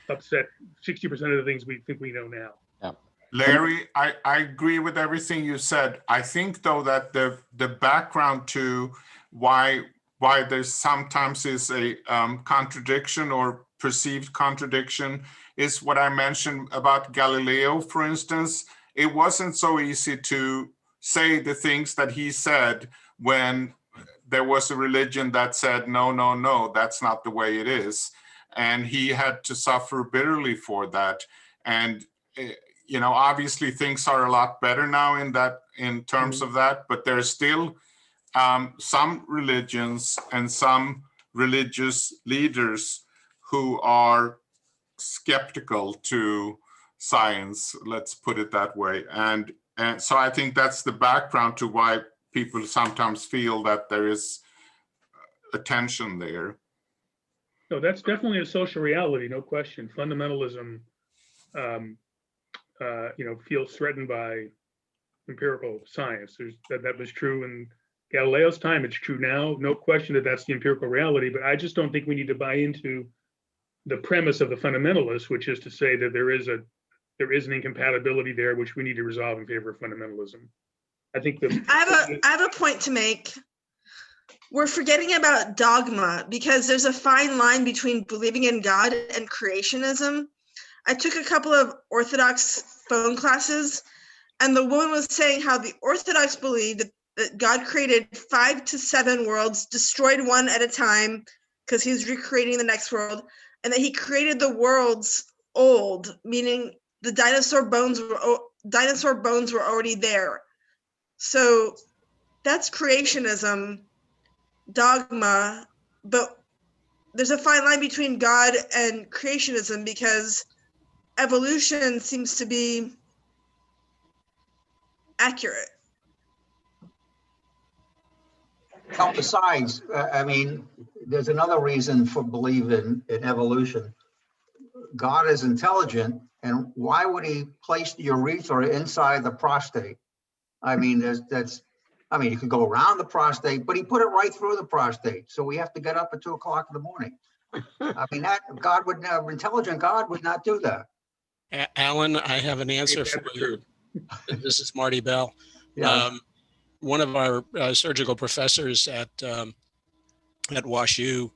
upset 60% of the things we think we know now. Yeah. Larry, I agree with everything you said. I think, though, that the background to why there sometimes is a contradiction or perceived contradiction is what I mentioned about Galileo, for instance. It wasn't so easy to say the things that he said when there was a religion that said, no, no, no, that's not the way it is. And he had to suffer bitterly for that. And, you know, obviously things are a lot better now in terms of that, but there's still some religions and some religious leaders who are skeptical to science, let's put it that way. And so I think that's the background to why people sometimes feel that there is a tension there. No, that's definitely a social reality, no question. Fundamentalism, you know, feels threatened by empirical science. That was true in Galileo's time. It's true now. No question that that's the empirical reality. But I just don't think we need to buy into the premise of the fundamentalists, which is to say that there is an incompatibility there, which we need to resolve in favor of fundamentalism. I think I have a point to make. We're forgetting about dogma, because there's a fine line between believing in God and creationism. I took a couple of Orthodox phone classes, and the woman was saying how the Orthodox believe that God created 5 to 7 worlds, destroyed one at a time because he's recreating the next world, and that he created the worlds old, meaning the dinosaur bones were already there. So that's creationism, dogma, but there's a fine line between God and creationism, because evolution seems to be accurate. Well, besides, I mean, there's another reason for believing in evolution. God is intelligent, and why would he place the urethra inside the prostate? I mean, you could go around the prostate, but he put it right through the prostate. So we have to get up at 2 o'clock in the morning. I mean, that God would never, intelligent God would not do that. Alan, I have an answer for you. This is Marty Bell. Yeah. One of our surgical professors at WashU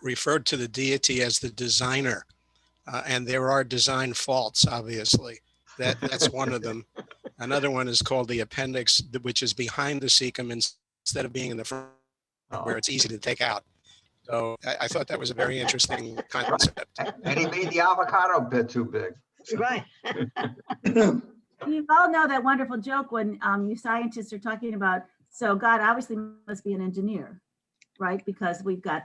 referred to the deity as the designer. And there are design faults, obviously. That's one of them. Another one is called the appendix, which is behind the cecum instead of being in the front, where it's easy to take out. So I thought that was a very interesting concept. And he made the avocado bit too big. Right. You all know that wonderful joke when you scientists are talking about, so God obviously must be an engineer, right? Because we've got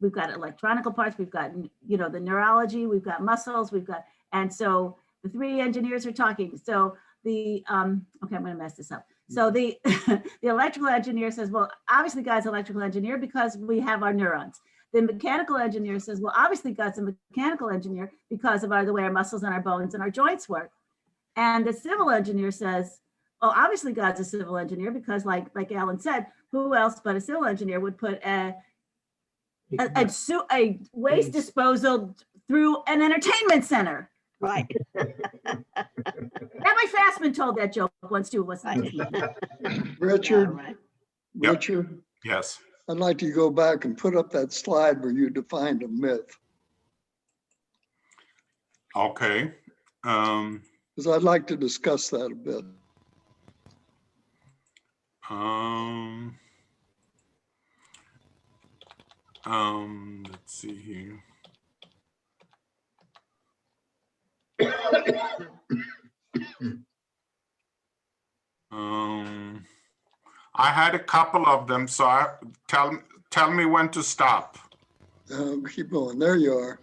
electronical parts, we've got, you know, the neurology, we've got muscles, and so the 3 engineers are talking. So okay, I'm gonna mess this up. So the electrical engineer says, well, obviously God's an electrical engineer because we have our neurons. The mechanical engineer says, well, obviously God's a mechanical engineer because of the way our muscles and our bones and our joints work. And the civil engineer says, well, obviously God's a civil engineer because like Alan said, who else but a civil engineer would put a waste disposal through an entertainment center? Right. Emily Fassman told that joke once too. It wasn't just me. Richard, Yeah, right. Yep. Richard, Yes. I'd like to go back and put up that slide where you defined a myth, Okay. because I'd like to discuss that a bit. Let's see here. I had a couple of them, so tell me when to stop. Keep going. There you are.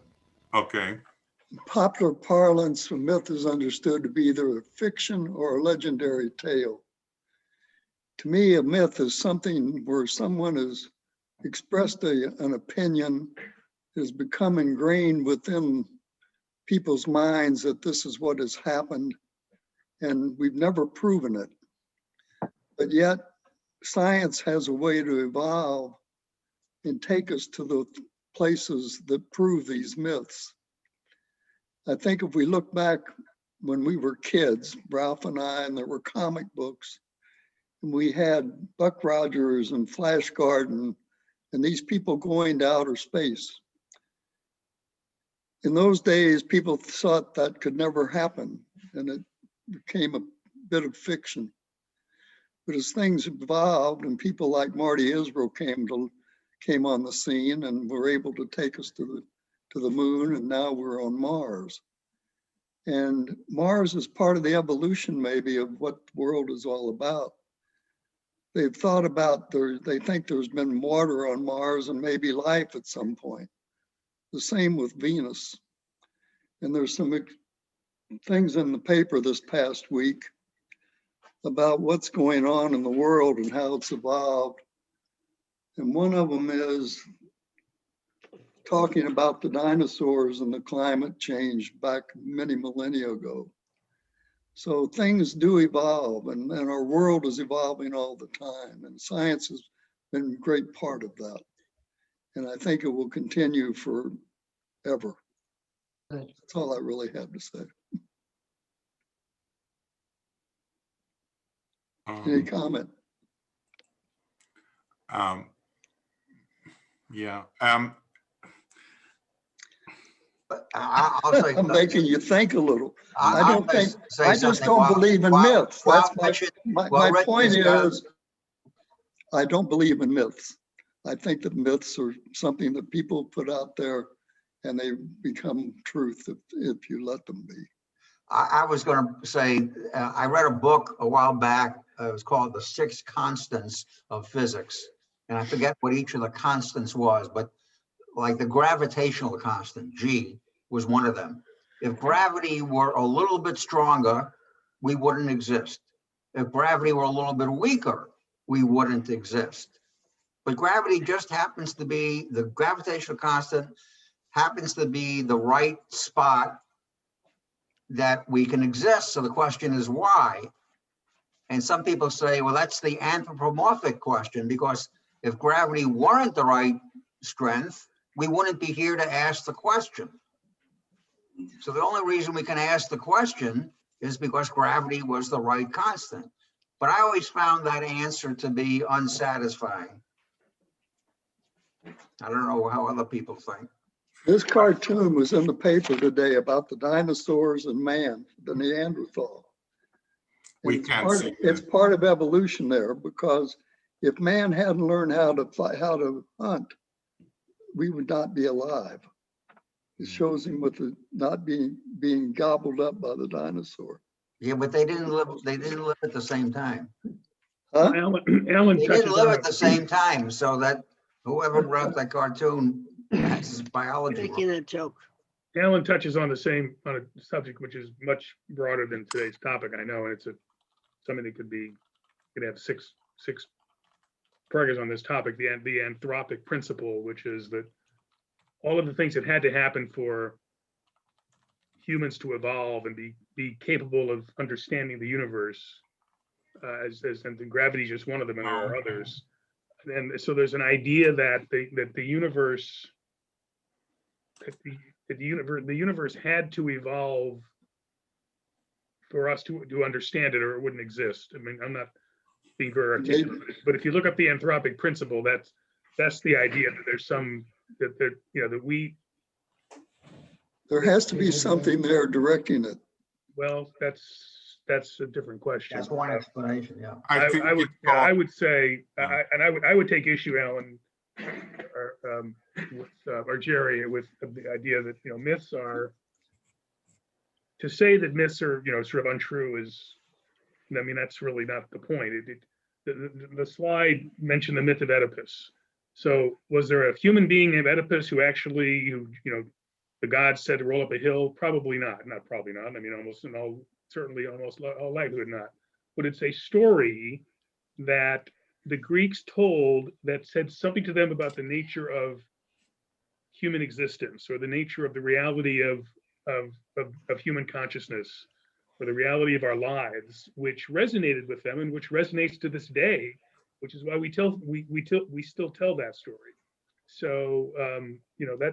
Okay. In popular parlance, a myth is understood to be either a fiction or a legendary tale. To me, a myth is something where someone has expressed an opinion, has become ingrained within people's minds that this is what has happened, and we've never proven it. But yet, science has a way to evolve and take us to the places that prove these myths. I think if we look back when we were kids, Ralph and I, and there were comic books, and we had Buck Rogers and Flash Gordon and these people going to outer space. In those days, people thought that could never happen, and it became a bit of fiction. But as things evolved and people like Marty Israel came on the scene and were able to take us to the moon, and now we're on Mars. And Mars is part of the evolution maybe of what the world is all about. They've thought about, they think there's been water on Mars and maybe life at some point. The same with Venus. And there's some things in the paper this past week about what's going on in the world and how it's evolved. And one of them is talking about the dinosaurs and the climate change back many millennia ago. So things do evolve, and our world is evolving all the time, and science has been a great part of that. And I think it will continue forever. That's all I really have to say. Any comment? Yeah. I'll say I'm making you think a little. I just don't believe in myths. That's my point is, I don't believe in myths. I think that myths are something that people put out there and they become truth if you let them be. I was going to say, I read a book a while back. It was called The Six Constants of Physics. And I forget what each of the constants was, but like the gravitational constant, G, was one of them. If gravity were a little bit stronger, we wouldn't exist. If gravity were a little bit weaker, we wouldn't exist. But gravity just happens to be, the gravitational constant happens to be the right spot that we can exist. So the question is why? And some people say, well, that's the anthropomorphic question, because if gravity weren't the right strength, we wouldn't be here to ask the question. So the only reason we can ask the question is because gravity was the right constant. But I always found that answer to be unsatisfying. I don't know how other people think. This cartoon was in the paper today about the dinosaurs and man, the Neanderthal. It's part of evolution there, because if man hadn't learned how to hunt, we would not be alive. It shows him with the not being gobbled up by the dinosaur. Yeah, but they didn't live at the same time. Huh? Alan They didn't live at the same time, so that whoever wrote that cartoon has his biology. Making a joke. Alan touches on a subject which is much broader than today's topic. I know, and it's something that could have six progress on this topic. The Anthropic Principle, which is that all of the things that had to happen for humans to evolve and be capable of understanding the universe, and gravity is just one of them, and there are others. And so there's an idea that the universe that the universe had to evolve for us to understand it, or it wouldn't exist. I mean, I'm not being very articulate, but if you look up the Anthropic Principle, that's the idea that there's some that we. There has to be something there directing it. Well, that's a different question. That's one explanation, yeah. I would say, I would take issue, Alan, or Jerry, with the idea that myths are. To say that myths are sort of untrue is, I mean, that's really not the point. The slide mentioned the myth of Oedipus. So was there a human being named Oedipus who actually, the gods said to roll up a hill? Probably not. Probably not. I mean, certainly almost all likelihood not. But it's a story that the Greeks told that said something to them about the nature of human existence, or the nature of the reality of human consciousness, or the reality of our lives, which resonated with them and which resonates to this day, which is why we still tell that story. So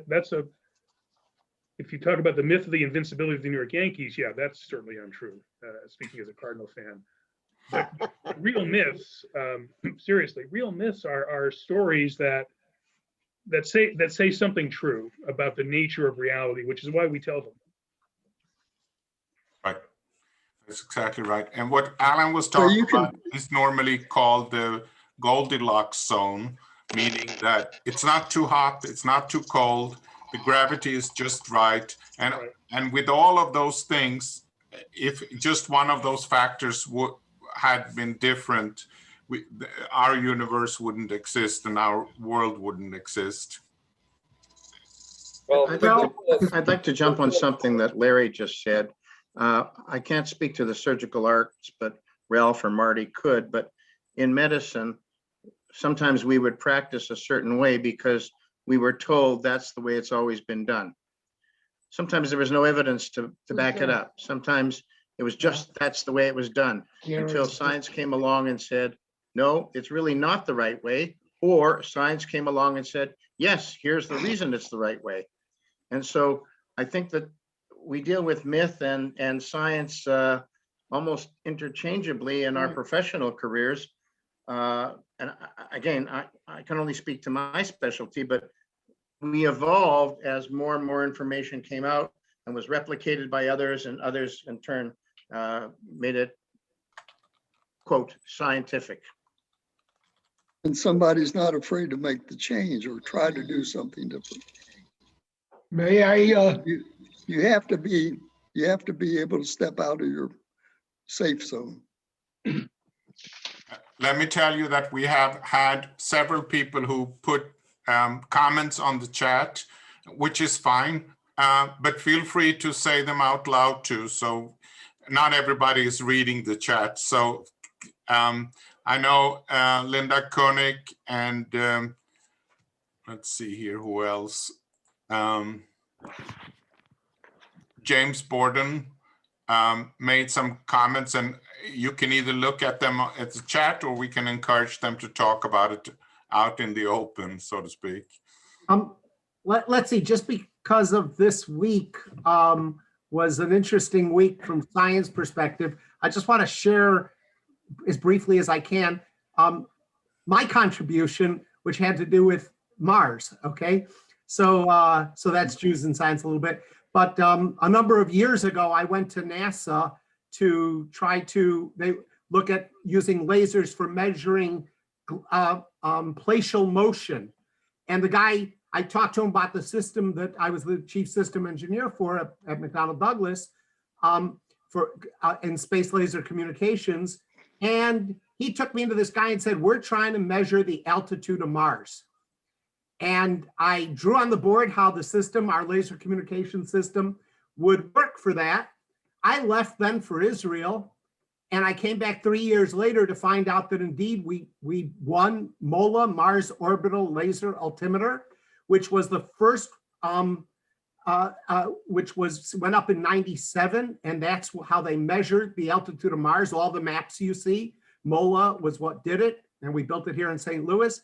that's a. If you talk about the myth of the invincibility of the New York Yankees, yeah, that's certainly untrue. Speaking as a Cardinal fan, but real myths, seriously, real myths are stories that say something true about the nature of reality, which is why we tell them. Right, that's exactly right. And what Alan was talking about is normally called the Goldilocks zone, meaning that it's not too hot, it's not too cold. The gravity is just right. And with all of those things, if just one of those factors had been different, our universe wouldn't exist and our world wouldn't exist. Well, I'd like to jump on something that Larry just said. I can't speak to the surgical arts, but Ralph or Marty could. But in medicine, sometimes we would practice a certain way because we were told that's the way it's always been done. Sometimes there was no evidence to back it up. Sometimes it was just that's the way it was done, until science came along and said, no, it's really not the right way. Or science came along and said, yes, here's the reason it's the right way. And so I think that we deal with myth and science almost interchangeably in our professional careers. And again, I can only speak to my specialty, but we evolved as more and more information came out and was replicated by others, and others in turn made it, quote, scientific. And somebody's not afraid to make the change or try to do something different. May I? You have to be able to step out of your safe zone. Let me tell you that we have had several people who put comments on the chat, which is fine, but feel free to say them out loud too. So not everybody is reading the chat. So I know Linda Koenig and let's see here, who else? James Borden made some comments, and you can either look at them at the chat or we can encourage them to talk about it out in the open, so to speak. Let's see, just because of this week was an interesting week from science perspective, I just want to share as briefly as I can my contribution, which had to do with Mars, okay? So that's Jews in science a little bit. But a number of years ago, I went to NASA to they look at using lasers for measuring glacial motion. And the guy, I talked to him about the system that I was the chief system engineer for at McDonnell Douglas in space laser communications. And he took me into this guy and said, we're trying to measure the altitude of Mars. And I drew on the board how the system, our laser communication system, would work for that. I left then for Israel, and I came back 3 years later to find out that indeed we won MOLA, Mars Orbital Laser Altimeter, which was the first, which went up in '97, and that's how they measured the altitude of Mars. All the maps you see, MOLA was what did it, and we built it here in St. Louis.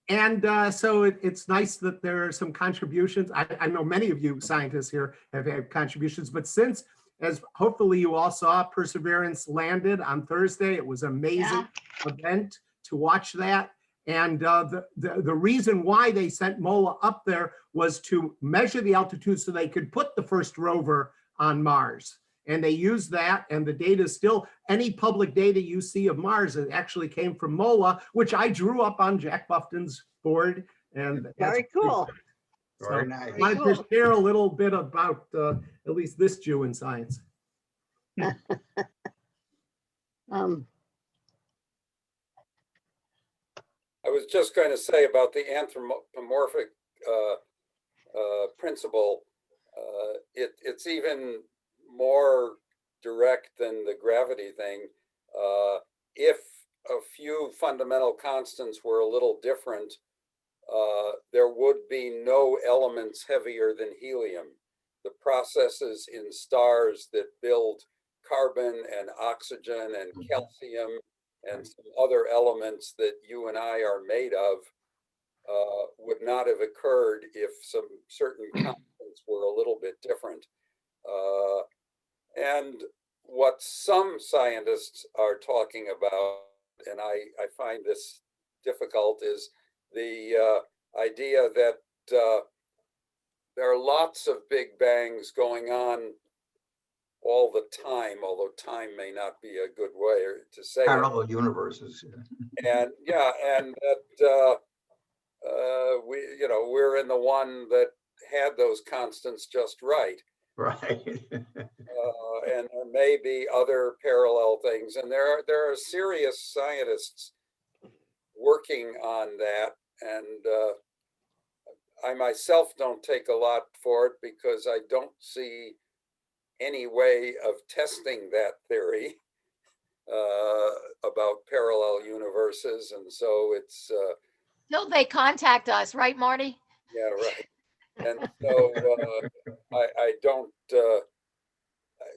And so it's nice that there are some contributions. I know many of you scientists here have had contributions, but since, as hopefully you all saw, Perseverance landed on Thursday, it was an amazing event to watch that. And the reason why they sent MOLA up there was to measure the altitude so they could put the first rover on Mars. And they used that, and the data is still, any public data you see of Mars, it actually came from MOLA, which I drew up on Jack Bufton's board. And Very cool. So Very nice. I wanted to share a little bit about at least this Jew in science. I was just going to say about the anthropomorphic principle. It's even more direct than the gravity thing. If a few fundamental constants were a little different, there would be no elements heavier than helium. The processes in stars that build carbon and oxygen and calcium and some other elements that you and I are made of would not have occurred if some certain constants were a little bit different. And what some scientists are talking about, and I find this difficult, is the idea that there are lots of big bangs going on all the time, although time may not be a good way to say Parallel it. universes. And yeah, and that we're in the one that had those constants just right. Right. And there may be other parallel things, and there are serious scientists working on that, and I myself don't take a lot for it because I don't see any way of testing that theory about parallel universes, and so it's Till they contact us, right, Marty? yeah, right. And so I don't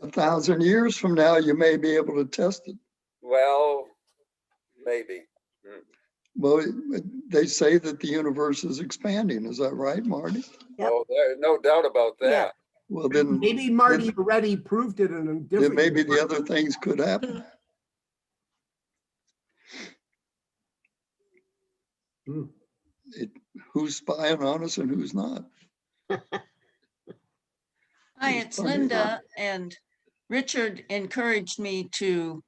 1,000 years from now, you may be able to test it. well, maybe. Well, they say that the universe is expanding. Is that right, Marty? Oh, there's no doubt about that. Well, then Maybe Marty already proved it in a then different. maybe the other things could happen. Who's spying on us and who's not? Hi, it's Linda, and Richard encouraged me to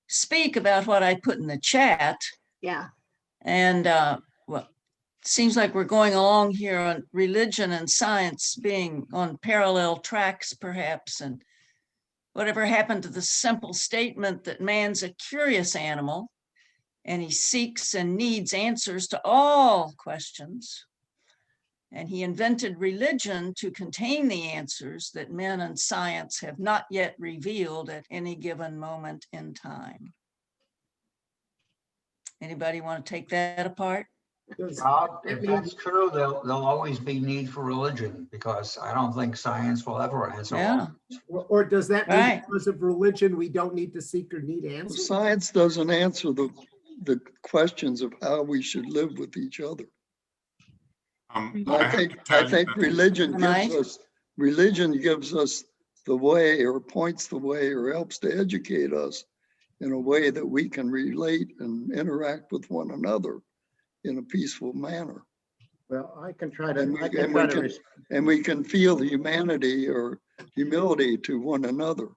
speak about what I put in the chat. Yeah. And well, it seems like we're going along here on religion and science being on parallel tracks, perhaps. And whatever happened to the simple statement that man's a curious animal and he seeks and needs answers to all questions. And he invented religion to contain the answers that men and science have not yet revealed at any given moment in time. Anybody want to take that apart? If that's true, there'll always be need for religion, because I don't think science will ever answer all. Or does that mean Right. because of religion, we don't need to seek or need answers? Science doesn't answer the questions of how we should live with each other. I think religion gives us the way, or points the way, or helps to educate us in a way that we can relate and interact with one another in a peaceful manner. Well, I can try to, and we can feel humanity or humility to one another.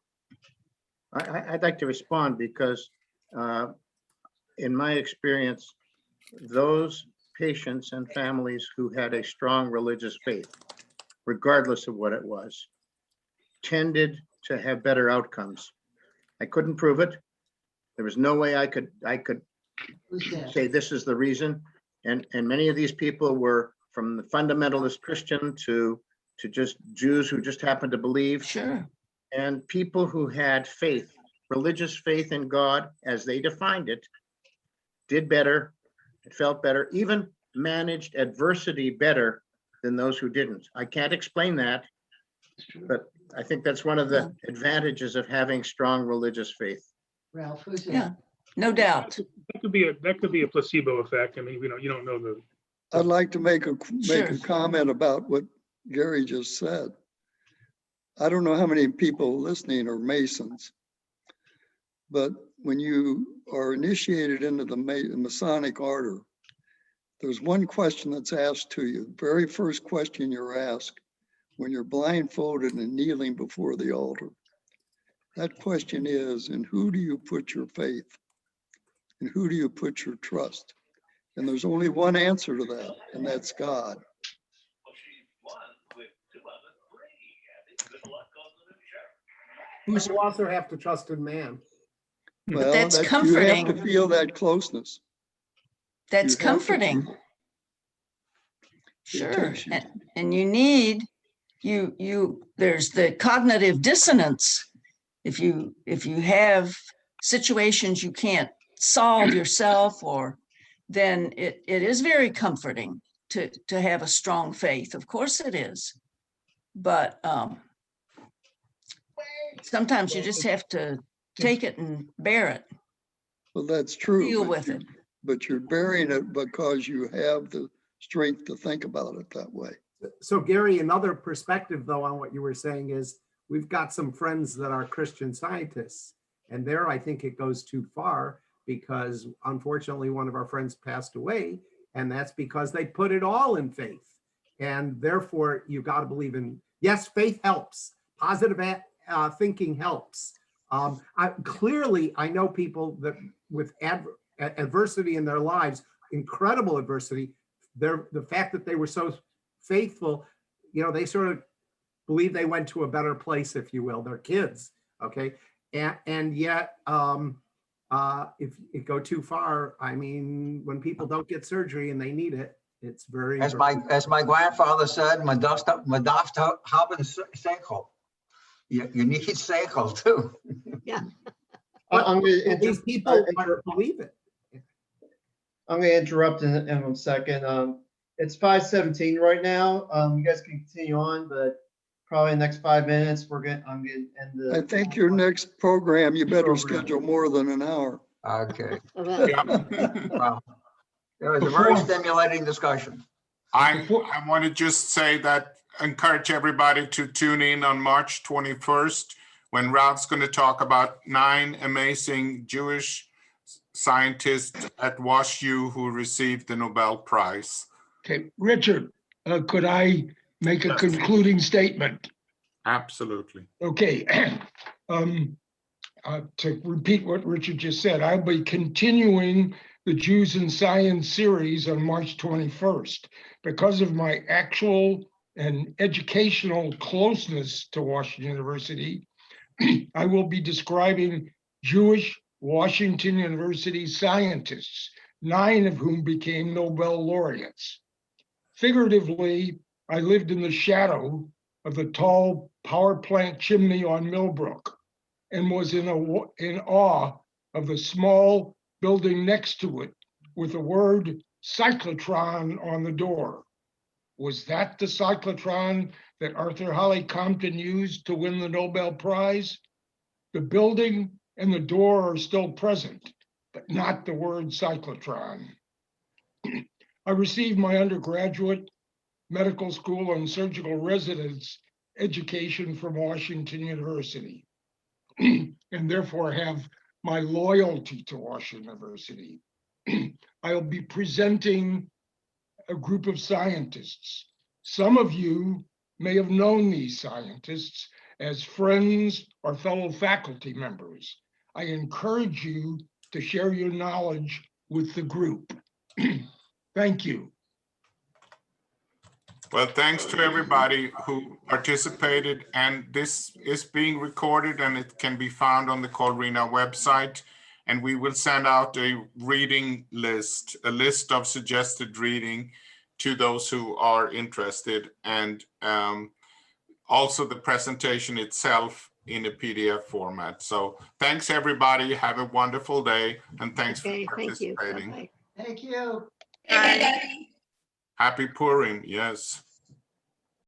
I'd like to respond because in my experience, those patients and families who had a strong religious faith, regardless of what it was, tended to have better outcomes. I couldn't prove it. There was no way I could say this is the reason. And many of these people were from the fundamentalist Christian to just Jews who just happened to believe. Sure. And people who had faith, religious faith in God as they defined it, did better. It felt better, even managed adversity better than those who didn't. I can't explain that, but I think that's one of the advantages of having strong religious faith. Ralph, who's that? Yeah, no doubt. That could be a placebo effect. I mean, you don't know I'd like to make a Sure. comment about what Gary just said. I don't know how many people listening are Masons, but when you are initiated into the Masonic order, there's one question that's asked to you. The very first question you're asked when you're blindfolded and kneeling before the altar. That question is, in who do you put your faith? And who do you put your trust? And there's only one answer to that, and that's God. You also have to trust in man. Well, that's you have comforting. to feel that closeness. That's You have to comforting. feel- Sure. And you need, there's the cognitive dissonance. If you have situations you can't solve yourself, or then it is very comforting to have a strong faith. Of course it is. But sometimes you just have to take it and bear it. Well, that's true. Deal but with it. But you're bearing it because you have the strength to think about it that way. So Gary, another perspective though on what you were saying is we've got some friends that are Christian scientists, and there I think it goes too far because unfortunately one of our friends passed away, and that's because they put it all in faith. And therefore you've got to believe in, yes, faith helps, positive thinking helps. Clearly I know people that with adversity in their lives, incredible adversity, the fact that they were so faithful, they sort of believe they went to a better place, if you will. They're kids, okay? And yet, if it go too far, I mean, when people don't get surgery and they need it, it's very. As my grandfather said, "Man darf haben Seichel." You need Seichel too. Yeah. These people believe it. I'm going to interrupt in a second. It's 5:17 right now. You guys can continue on, but probably in the next 5 minutes, I'm going to end the. I think your next program, you better schedule more than an hour. Okay. Wow. It was a very stimulating discussion. I want to just say that, encourage everybody to tune in on March 21st, when Ralph's going to talk about 9 amazing Jewish scientists at WashU who received the Nobel Prize. Okay, Richard, could I make a concluding statement? Absolutely. Okay. To repeat what Richard just said, I'll be continuing the Jews in Science series on March 21st. Because of my actual and educational closeness to Washington University, I will be describing Jewish Washington University scientists, 9 of whom became Nobel laureates. Figuratively, I lived in the shadow of the tall power plant chimney on Millbrook and was in awe of the small building next to it with the word cyclotron on the door. Was that the cyclotron that Arthur Holly Compton used to win the Nobel Prize? The building and the door are still present, but not the word cyclotron. I received my undergraduate, medical school, and surgical residence education from Washington University, and therefore have my loyalty to Washington University. I'll be presenting a group of scientists. Some of you may have known these scientists as friends or fellow faculty members. I encourage you to share your knowledge with the group. Thank you. Well, thanks to everybody who participated, and this is being recorded and it can be found on the Kol Rinah website. And we will send out a reading list, a list of suggested reading to those who are interested, and also the presentation itself in a PDF format. So thanks everybody, have a wonderful day, and thanks for participating. Thank you. Happy Purim, yes.